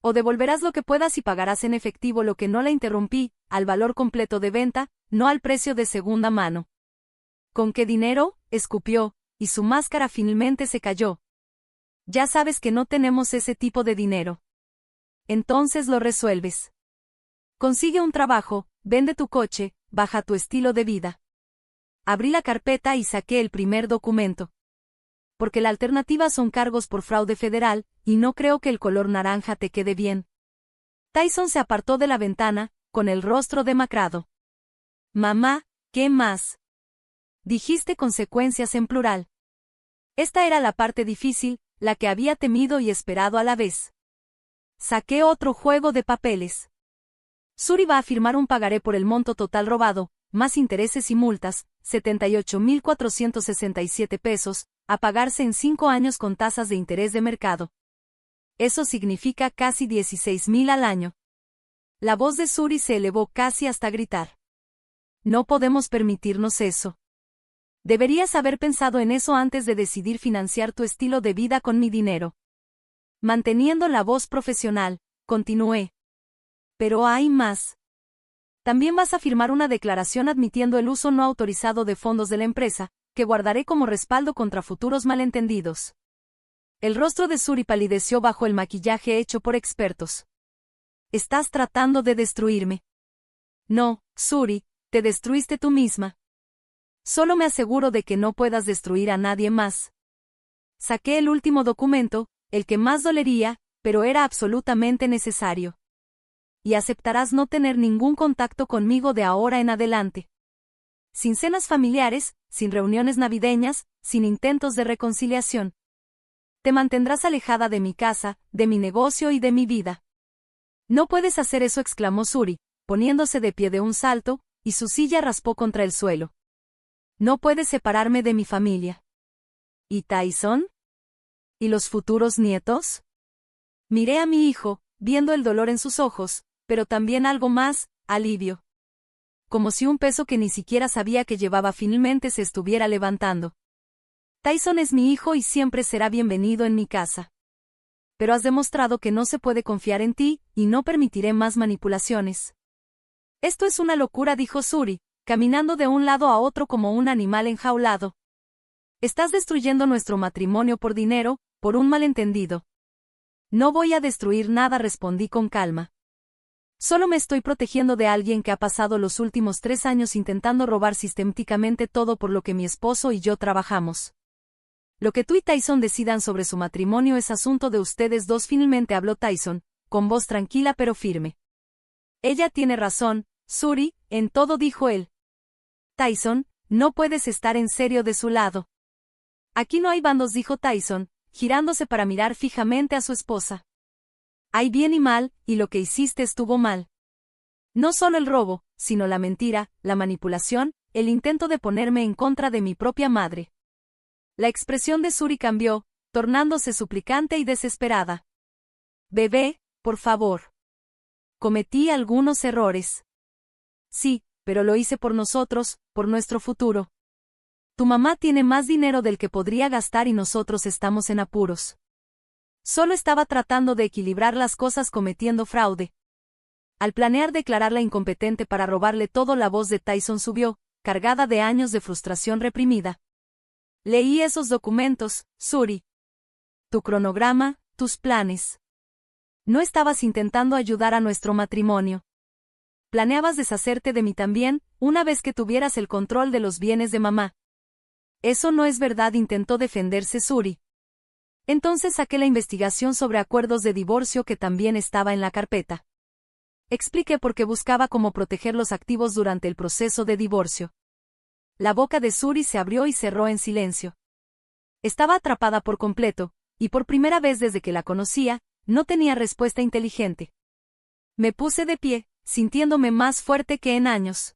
O devolverás lo que puedas y pagarás en efectivo lo que no la interrumpí, al valor completo de venta, no al precio de segunda mano. ¿Con qué dinero?, escupió, y su máscara finalmente se cayó. Ya sabes que no tenemos ese tipo de dinero. Entonces lo resuelves. Consigue un trabajo, vende tu coche, baja tu estilo de vida. Abrí la carpeta y saqué el primer documento. Porque la alternativa son cargos por fraude federal, y no creo que el color naranja te quede bien. Tyson se apartó de la ventana, con el rostro demacrado. Mamá, ¿qué más? Dijiste consecuencias en plural. Esta era la parte difícil, la que había temido y esperado a la vez. Saqué otro juego de papeles. Suri va a firmar un pagaré por el monto total robado, más intereses y multas, 78.467 pesos, a pagarse en 5 años con tasas de interés de mercado. Eso significa casi 16.000 al año. La voz de Suri se elevó casi hasta gritar. No podemos permitirnos eso. Deberías haber pensado en eso antes de decidir financiar tu estilo de vida con mi dinero. Manteniendo la voz profesional, continué. Pero hay más. También vas a firmar una declaración admitiendo el uso no autorizado de fondos de la empresa, que guardaré como respaldo contra futuros malentendidos. El rostro de Suri palideció bajo el maquillaje hecho por expertos. ¿Estás tratando de destruirme? No, Suri, te destruiste tú misma. Solo me aseguro de que no puedas destruir a nadie más. Saqué el último documento, el que más dolería, pero era absolutamente necesario. Y aceptarás no tener ningún contacto conmigo de ahora en adelante. Sin cenas familiares, sin reuniones navideñas, sin intentos de reconciliación. Te mantendrás alejada de mi casa, de mi negocio y de mi vida. No puedes hacer eso, exclamó Suri, poniéndose de pie de un salto, y su silla raspó contra el suelo. No puedes separarme de mi familia. ¿Y Tyson? ¿Y los futuros nietos? Miré a mi hijo, viendo el dolor en sus ojos, pero también algo más, alivio. Como si un peso que ni siquiera sabía que llevaba finalmente se estuviera levantando. Tyson es mi hijo y siempre será bienvenido en mi casa. Pero has demostrado que no se puede confiar en ti, y no permitiré más manipulaciones. Esto es una locura, dijo Suri, caminando de un lado a otro como un animal enjaulado. Estás destruyendo nuestro matrimonio por dinero, por un malentendido. No voy a destruir nada, respondí con calma. Solo me estoy protegiendo de alguien que ha pasado los últimos 3 años intentando robar sistemáticamente todo por lo que mi esposo y yo trabajamos. Lo que tú y Tyson decidan sobre su matrimonio es asunto de ustedes dos, finalmente habló Tyson, con voz tranquila pero firme. Ella tiene razón, Suri, en todo, dijo él. Tyson, no puedes estar en serio de su lado. Aquí no hay bandos, dijo Tyson, girándose para mirar fijamente a su esposa. Hay bien y mal, y lo que hiciste estuvo mal. No solo el robo, sino la mentira, la manipulación, el intento de ponerme en contra de mi propia madre. La expresión de Suri cambió, tornándose suplicante y desesperada. Bebé, por favor. Cometí algunos errores. Sí, pero lo hice por nosotros, por nuestro futuro. Tu mamá tiene más dinero del que podría gastar y nosotros estamos en apuros. Solo estaba tratando de equilibrar las cosas cometiendo fraude. Al planear declararla incompetente para robarle todo, la voz de Tyson subió, cargada de años de frustración reprimida. Leí esos documentos, Suri. Tu cronograma, tus planes. No estabas intentando ayudar a nuestro matrimonio. Planeabas deshacerte de mí también, una vez que tuvieras el control de los bienes de mamá. Eso no es verdad, intentó defenderse Suri. Entonces saqué la investigación sobre acuerdos de divorcio que también estaba en la carpeta. Expliqué por qué buscaba cómo proteger los activos durante el proceso de divorcio. La boca de Suri se abrió y cerró en silencio. Estaba atrapada por completo, y por primera vez desde que la conocía, no tenía respuesta inteligente. Me puse de pie, sintiéndome más fuerte que en años.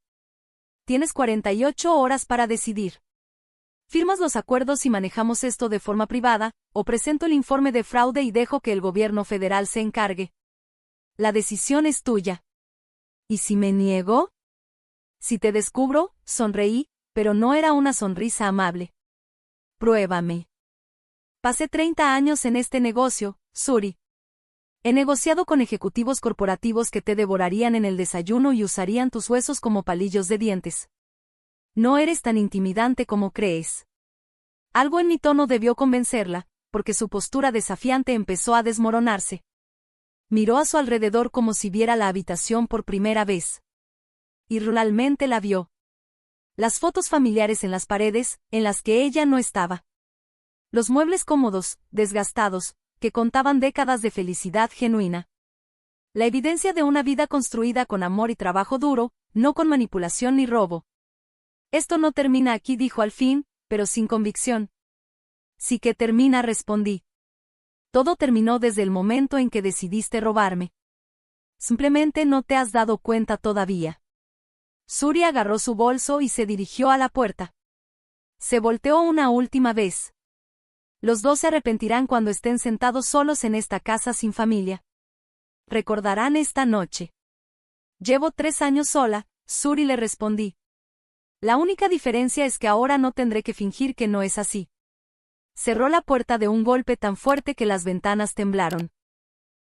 Tienes 48 horas para decidir. ¿Firmas los acuerdos y manejamos esto de forma privada, o presento el informe de fraude y dejo que el gobierno federal se encargue? La decisión es tuya. ¿Y si me niego? Si te descubro, sonreí, pero no era una sonrisa amable. Pruébame. Pasé 30 años en este negocio, Suri. He negociado con ejecutivos corporativos que te devorarían en el desayuno y usarían tus huesos como palillos de dientes. No eres tan intimidante como crees. Algo en mi tono debió convencerla, porque su postura desafiante empezó a desmoronarse. Miró a su alrededor como si viera la habitación por primera vez. Y realmente la vio. Las fotos familiares en las paredes, en las que ella no estaba. Los muebles cómodos, desgastados, que contaban décadas de felicidad genuina. La evidencia de una vida construida con amor y trabajo duro, no con manipulación ni robo. Esto no termina aquí, dijo al fin, pero sin convicción. Sí que termina, respondí. Todo terminó desde el momento en que decidiste robarme. Simplemente no te has dado cuenta todavía. Suri agarró su bolso y se dirigió a la puerta. Se volteó una última vez. Los dos se arrepentirán cuando estén sentados solos en esta casa sin familia. Recordarán esta noche. Llevo 3 años sola, Suri, le respondí. La única diferencia es que ahora no tendré que fingir que no es así. Cerró la puerta de un golpe tan fuerte que las ventanas temblaron.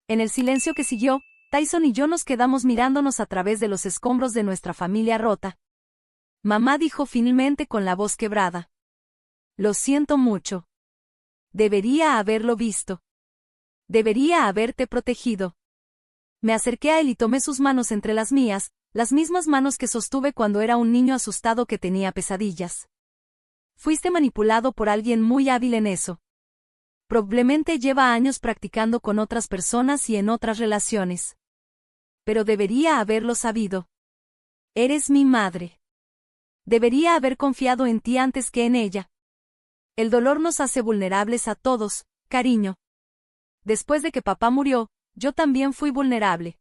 En el silencio que siguió, Tyson y yo nos quedamos mirándonos a través de los escombros de nuestra familia rota. Mamá dijo finalmente con la voz quebrada. Lo siento mucho. Debería haberlo visto. Debería haberte protegido. Me acerqué a él y tomé sus manos entre las mías, las mismas manos que sostuve cuando era un niño asustado que tenía pesadillas. Fuiste manipulado por alguien muy hábil en eso. Probablemente lleva años practicando con otras personas y en otras relaciones. Pero debería haberlo sabido. Eres mi madre. Debería haber confiado en ti antes que en ella. El dolor nos hace vulnerables a todos, cariño. Después de que papá murió, yo también fui vulnerable.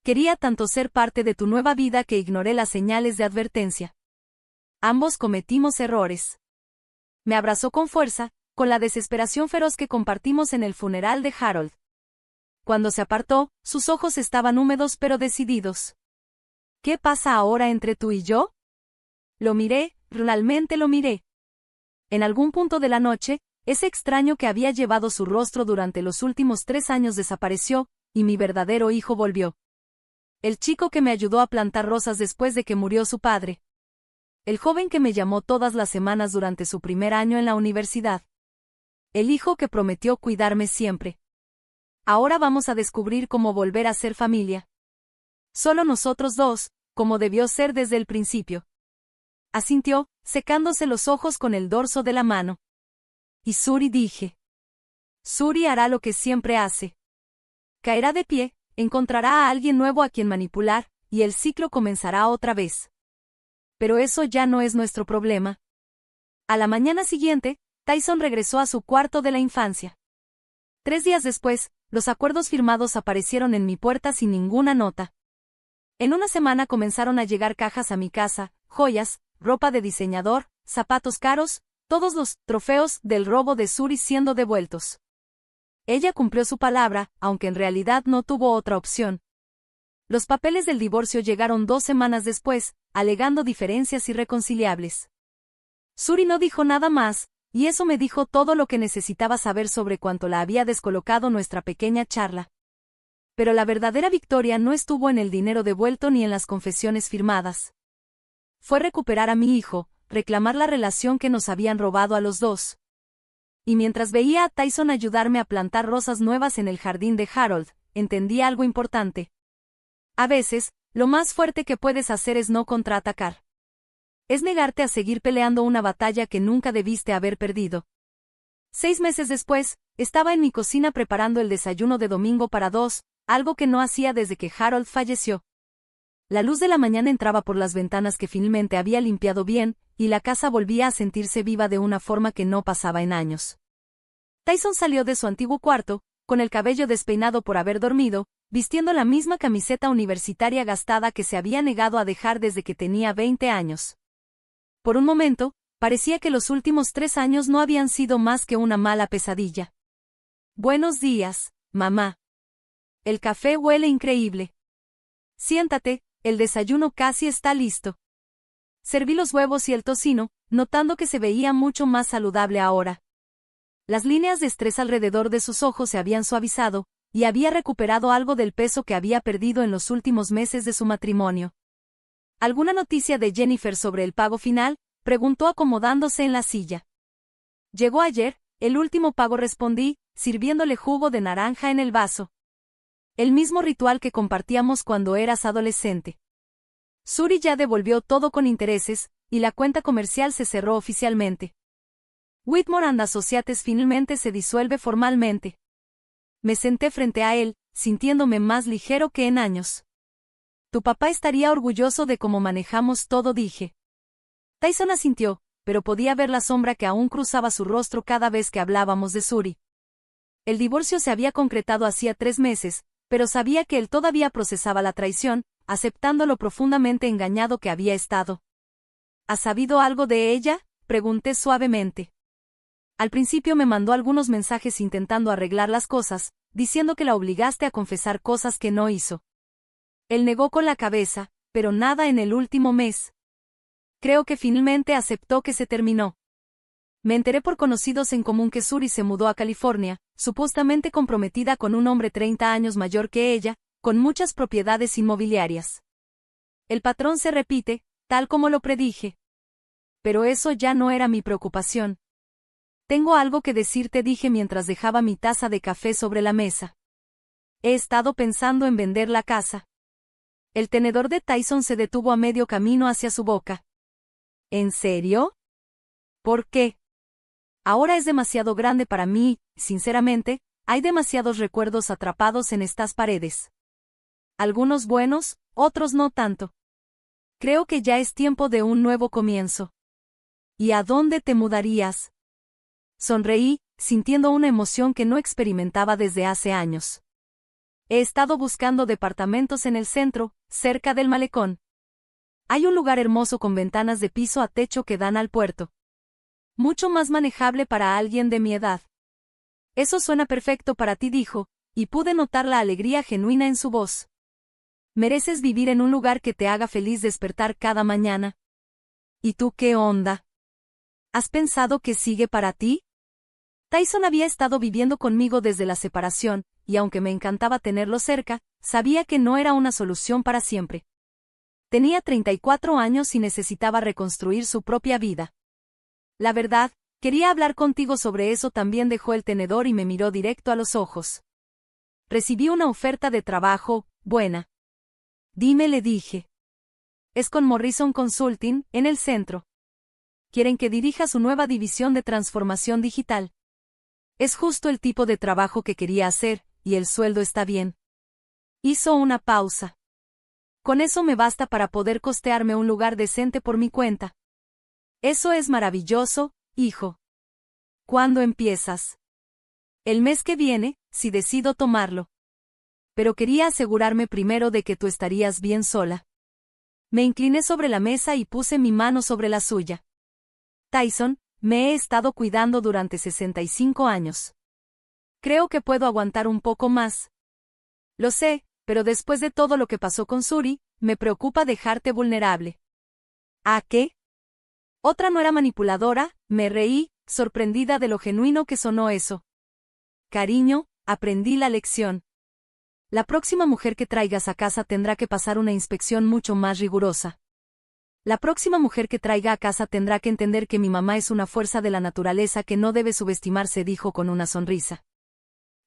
Quería tanto ser parte de tu nueva vida que ignoré las señales de advertencia. Ambos cometimos errores. Me abrazó con fuerza, con la desesperación feroz que compartimos en el funeral de Harold. Cuando se apartó, sus ojos estaban húmedos pero decididos. ¿Qué pasa ahora entre tú y yo? Lo miré, realmente lo miré. En algún punto de la noche, ese extraño que había llevado su rostro durante los últimos 3 años desapareció, y mi verdadero hijo volvió. El chico que me ayudó a plantar rosas después de que murió su padre. El joven que me llamó todas las semanas durante su primer año en la universidad. El hijo que prometió cuidarme siempre. Ahora vamos a descubrir cómo volver a ser familia. Solo nosotros dos, como debió ser desde el principio. Asintió, secándose los ojos con el dorso de la mano. Y Suri, dije. Suri hará lo que siempre hace. Caerá de pie, encontrará a alguien nuevo a quien manipular, y el ciclo comenzará otra vez. Pero eso ya no es nuestro problema. A la mañana siguiente, Tyson regresó a su cuarto de la infancia. 3 días después, los acuerdos firmados aparecieron en mi puerta sin ninguna nota. En una semana comenzaron a llegar cajas a mi casa, joyas, ropa de diseñador, zapatos caros, todos los trofeos del robo de Suri siendo devueltos. Ella cumplió su palabra, aunque en realidad no tuvo otra opción. Los papeles del divorcio llegaron 2 semanas después, alegando diferencias irreconciliables. Suri no dijo nada más, y eso me dijo todo lo que necesitaba saber sobre cuánto la había descolocado nuestra pequeña charla. Pero la verdadera victoria no estuvo en el dinero devuelto ni en las confesiones firmadas. Fue recuperar a mi hijo, reclamar la relación que nos habían robado a los dos. Y mientras veía a Tyson ayudarme a plantar rosas nuevas en el jardín de Harold, entendí algo importante. A veces, lo más fuerte que puedes hacer es no contraatacar. Es negarte a seguir peleando una batalla que nunca debiste haber perdido. 6 meses después, estaba en mi cocina preparando el desayuno de domingo para dos, algo que no hacía desde que Harold falleció. La luz de la mañana entraba por las ventanas que finalmente había limpiado bien, y la casa volvía a sentirse viva de una forma que no pasaba en años. Tyson salió de su antiguo cuarto, con el cabello despeinado por haber dormido, vistiendo la misma camiseta universitaria gastada que se había negado a dejar desde que tenía 20 años. Por un momento, parecía que los últimos 3 años no habían sido más que una mala pesadilla. Buenos días, mamá. El café huele increíble. Siéntate, el desayuno casi está listo. Serví los huevos y el tocino, notando que se veía mucho más saludable ahora. Las líneas de estrés alrededor de sus ojos se habían suavizado, y había recuperado algo del peso que había perdido en los últimos meses de su matrimonio. ¿Alguna noticia de Jennifer sobre el pago final?, preguntó acomodándose en la silla. Llegó ayer, el último pago, respondí, sirviéndole jugo de naranja en el vaso. El mismo ritual que compartíamos cuando eras adolescente. Suri ya devolvió todo con intereses, y la cuenta comercial se cerró oficialmente. Whitmore and Associates finalmente se disuelve formalmente. Me senté frente a él, sintiéndome más ligero que en años. Tu papá estaría orgulloso de cómo manejamos todo, dije. Tyson asintió, pero podía ver la sombra que aún cruzaba su rostro cada vez que hablábamos de Suri. El divorcio se había concretado hacía 3 meses, pero sabía que él todavía procesaba la traición, aceptando lo profundamente engañado que había estado. ¿Has sabido algo de ella?, pregunté suavemente. Al principio me mandó algunos mensajes intentando arreglar las cosas, diciendo que la obligaste a confesar cosas que no hizo. Él negó con la cabeza, pero nada en el último mes. Creo que finalmente aceptó que se terminó. Me enteré por conocidos en común que Suri se mudó a California, supuestamente comprometida con un hombre 30 años mayor que ella, con muchas propiedades inmobiliarias. El patrón se repite, tal como lo predije. Pero eso ya no era mi preocupación. Tengo algo que decirte, dije mientras dejaba mi taza de café sobre la mesa. He estado pensando en vender la casa. El tenedor de Tyson se detuvo a medio camino hacia su boca. ¿En serio? ¿Por qué? Ahora es demasiado grande para mí, sinceramente, hay demasiados recuerdos atrapados en estas paredes. Algunos buenos, otros no tanto. Creo que ya es tiempo de un nuevo comienzo. ¿Y a dónde te mudarías? Sonreí, sintiendo una emoción que no experimentaba desde hace años. He estado buscando departamentos en el centro, cerca del malecón. Hay un lugar hermoso con ventanas de piso a techo que dan al puerto. Mucho más manejable para alguien de mi edad. Eso suena perfecto para ti, dijo, y pude notar la alegría genuina en su voz. Mereces vivir en un lugar que te haga feliz despertar cada mañana. ¿Y tú qué onda? ¿Has pensado qué sigue para ti? Tyson había estado viviendo conmigo desde la separación, y aunque me encantaba tenerlo cerca, sabía que no era una solución para siempre. Tenía 34 años y necesitaba reconstruir su propia vida. La verdad, quería hablar contigo sobre eso. También dejó el tenedor y me miró directo a los ojos. Recibí una oferta de trabajo, buena. Dime, le dije. Es con Morrison Consulting, en el centro. Quieren que dirija su nueva división de transformación digital. Es justo el tipo de trabajo que quería hacer, y el sueldo está bien. Hizo una pausa. Con eso me basta para poder costearme un lugar decente por mi cuenta. Eso es maravilloso, hijo. ¿Cuándo empiezas? El mes que viene, si decido tomarlo. Pero quería asegurarme primero de que tú estarías bien sola. Me incliné sobre la mesa y puse mi mano sobre la suya. Tyson, me he estado cuidando durante 65 años. Creo que puedo aguantar un poco más. Lo sé, pero después de todo lo que pasó con Suri, me preocupa dejarte vulnerable. ¿A qué? Otra no era manipuladora, me reí, sorprendida de lo genuino que sonó eso. Cariño, aprendí la lección. La próxima mujer que traigas a casa tendrá que pasar una inspección mucho más rigurosa. La próxima mujer que traiga a casa tendrá que entender que mi mamá es una fuerza de la naturaleza que no debe subestimarse, dijo con una sonrisa.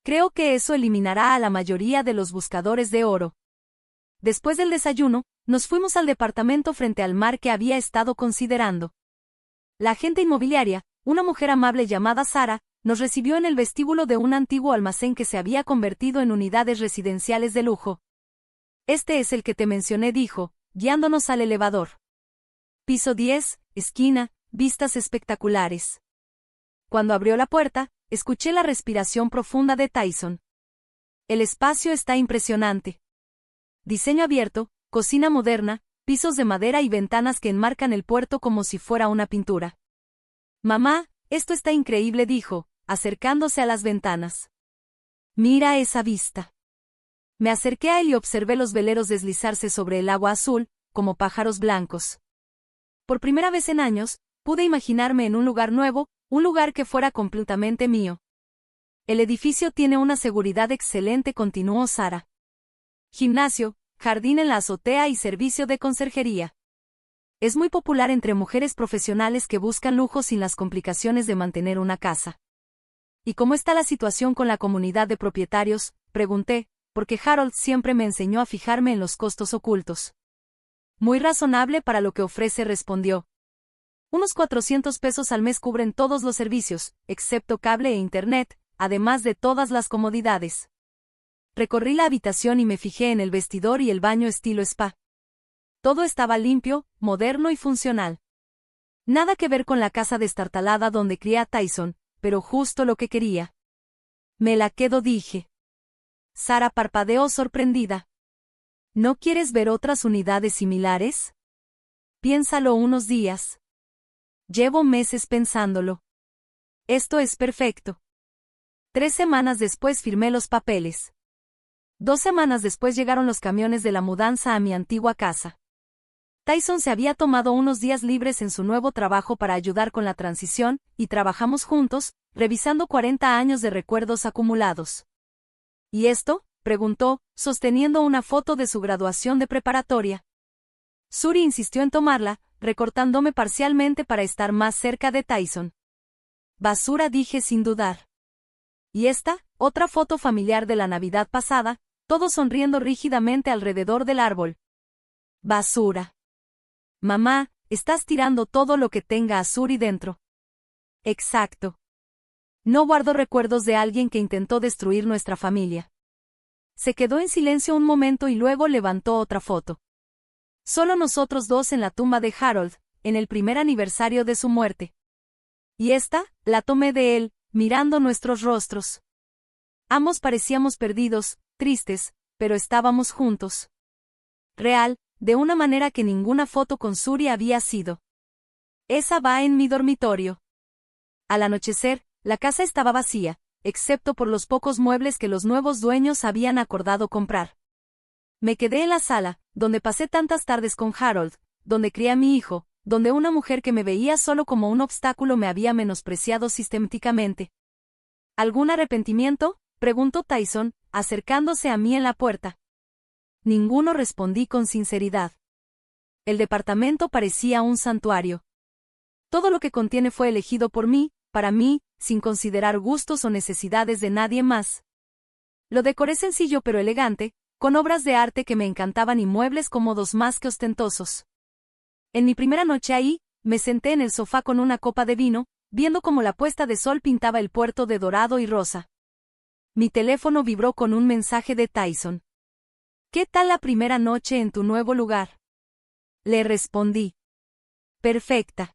Creo que eso eliminará a la mayoría de los buscadores de oro. Después del desayuno, nos fuimos al departamento frente al mar que había estado considerando. La agente inmobiliaria, una mujer amable llamada Sara, nos recibió en el vestíbulo de un antiguo almacén que se había convertido en unidades residenciales de lujo. Este es el que te mencioné, dijo, guiándonos al elevador. Piso 10, esquina, vistas espectaculares. Cuando abrió la puerta, escuché la respiración profunda de Tyson. El espacio está impresionante. Diseño abierto, cocina moderna, pisos de madera y ventanas que enmarcan el puerto como si fuera una pintura. Mamá, esto está increíble, dijo, acercándose a las ventanas. Mira esa vista. Me acerqué a él y observé los veleros deslizarse sobre el agua azul, como pájaros blancos. Por primera vez en años, pude imaginarme en un lugar nuevo, un lugar que fuera completamente mío. El edificio tiene una seguridad excelente, continuó Sara. Gimnasio, jardín en la azotea y servicio de conserjería. Es muy popular entre mujeres profesionales que buscan lujo sin las complicaciones de mantener una casa. ¿Y cómo está la situación con la comunidad de propietarios?, pregunté, porque Harold siempre me enseñó a fijarme en los costos ocultos. Muy razonable para lo que ofrece, respondió. Unos 400 pesos al mes cubren todos los servicios, excepto cable e internet, además de todas las comodidades. Recorrí la habitación y me fijé en el vestidor y el baño estilo spa. Todo estaba limpio, moderno y funcional. Nada que ver con la casa destartalada donde cría a Tyson, pero justo lo que quería. Me la quedo, dije. Sara parpadeó sorprendida. ¿No quieres ver otras unidades similares? Piénsalo unos días. Llevo meses pensándolo. Esto es perfecto. 3 semanas después firmé los papeles. 2 semanas después llegaron los camiones de la mudanza a mi antigua casa. Tyson se había tomado unos días libres en su nuevo trabajo para ayudar con la transición, y trabajamos juntos, revisando 40 años de recuerdos acumulados. ¿Y esto?, preguntó, sosteniendo una foto de su graduación de preparatoria. Suri insistió en tomarla, recortándome parcialmente para estar más cerca de Tyson. Basura, dije sin dudar. ¿Y esta?, otra foto familiar de la Navidad pasada, todos sonriendo rígidamente alrededor del árbol. Basura. Mamá, estás tirando todo lo que tenga a Suri dentro. Exacto. No guardo recuerdos de alguien que intentó destruir nuestra familia. Se quedó en silencio un momento y luego levantó otra foto. Solo nosotros dos en la tumba de Harold, en el primer aniversario de su muerte. Y esta, la tomé de él, mirando nuestros rostros. Ambos parecíamos perdidos, tristes, pero estábamos juntos. Real, de una manera que ninguna foto con Suri había sido. Esa va en mi dormitorio. Al anochecer, la casa estaba vacía, excepto por los pocos muebles que los nuevos dueños habían acordado comprar. Me quedé en la sala, donde pasé tantas tardes con Harold, donde crié a mi hijo, donde una mujer que me veía solo como un obstáculo me había menospreciado sistemáticamente. ¿Algún arrepentimiento?, preguntó Tyson, acercándose a mí en la puerta. Ninguno, respondí con sinceridad. El departamento parecía un santuario. Todo lo que contiene fue elegido por mí, para mí, sin considerar gustos o necesidades de nadie más. Lo decoré sencillo pero elegante, con obras de arte que me encantaban y muebles cómodos más que ostentosos. En mi primera noche ahí, me senté en el sofá con una copa de vino, viendo cómo la puesta de sol pintaba el puerto de dorado y rosa. Mi teléfono vibró con un mensaje de Tyson. ¿Qué tal la primera noche en tu nuevo lugar? Le respondí. Perfecta.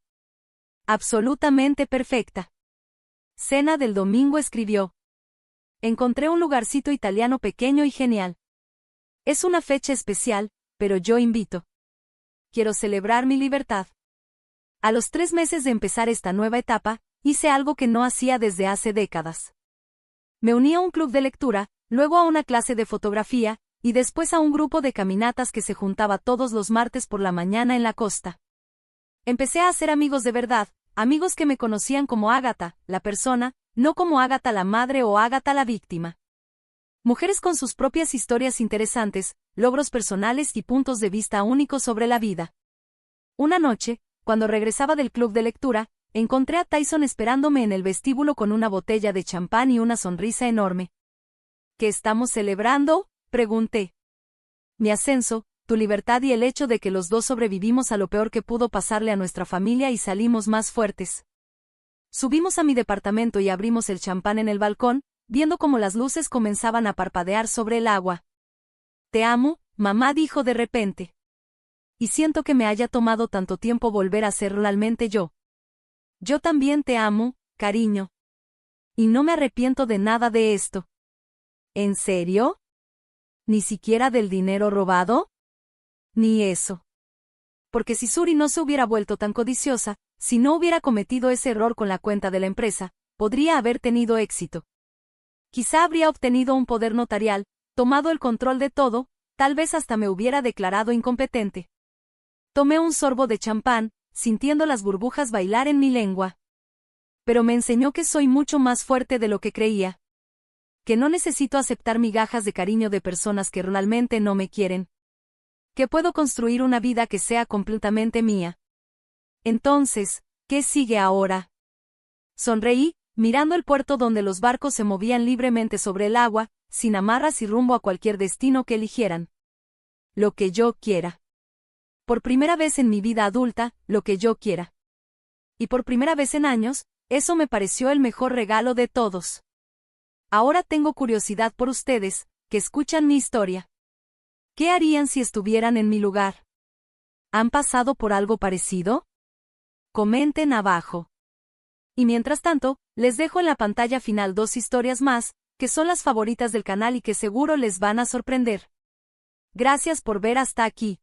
Absolutamente perfecta. Cena del domingo, escribió. Encontré un lugarcito italiano pequeño y genial. Es una fecha especial, pero yo invito. Quiero celebrar mi libertad. A los 3 meses de empezar esta nueva etapa, hice algo que no hacía desde hace décadas. Me uní a un club de lectura, luego a una clase de fotografía, y después a un grupo de caminatas que se juntaba todos los martes por la mañana en la costa. Empecé a hacer amigos de verdad, amigos que me conocían como Ágata, la persona, no como Ágata la madre o Ágata la víctima. Mujeres con sus propias historias interesantes, logros personales y puntos de vista únicos sobre la vida. Una noche, cuando regresaba del club de lectura, encontré a Tyson esperándome en el vestíbulo con una botella de champán y una sonrisa enorme. ¿Qué estamos celebrando?, pregunté. Mi ascenso, tu libertad y el hecho de que los dos sobrevivimos a lo peor que pudo pasarle a nuestra familia y salimos más fuertes. Subimos a mi departamento y abrimos el champán en el balcón, viendo cómo las luces comenzaban a parpadear sobre el agua. Te amo, mamá dijo de repente. Y siento que me haya tomado tanto tiempo volver a ser realmente yo. Yo también te amo, cariño. Y no me arrepiento de nada de esto. ¿En serio? ¿Ni siquiera del dinero robado? Ni eso. Porque si Suri no se hubiera vuelto tan codiciosa, si no hubiera cometido ese error con la cuenta de la empresa, podría haber tenido éxito. Quizá habría obtenido un poder notarial, tomado el control de todo, tal vez hasta me hubiera declarado incompetente. Tomé un sorbo de champán, sintiendo las burbujas bailar en mi lengua. Pero me enseñó que soy mucho más fuerte de lo que creía. Que no necesito aceptar migajas de cariño de personas que realmente no me quieren. Que puedo construir una vida que sea completamente mía. Entonces, ¿qué sigue ahora? Sonreí, mirando el puerto donde los barcos se movían libremente sobre el agua, sin amarras y rumbo a cualquier destino que eligieran. Lo que yo quiera. Por primera vez en mi vida adulta, lo que yo quiera. Y por primera vez en años, eso me pareció el mejor regalo de todos. Ahora tengo curiosidad por ustedes, que escuchan mi historia. ¿Qué harían si estuvieran en mi lugar? ¿Han pasado por algo parecido? Comenten abajo. Y mientras tanto, les dejo en la pantalla final 2 historias más, que son las favoritas del canal y que seguro les van a sorprender. Gracias por ver hasta aquí.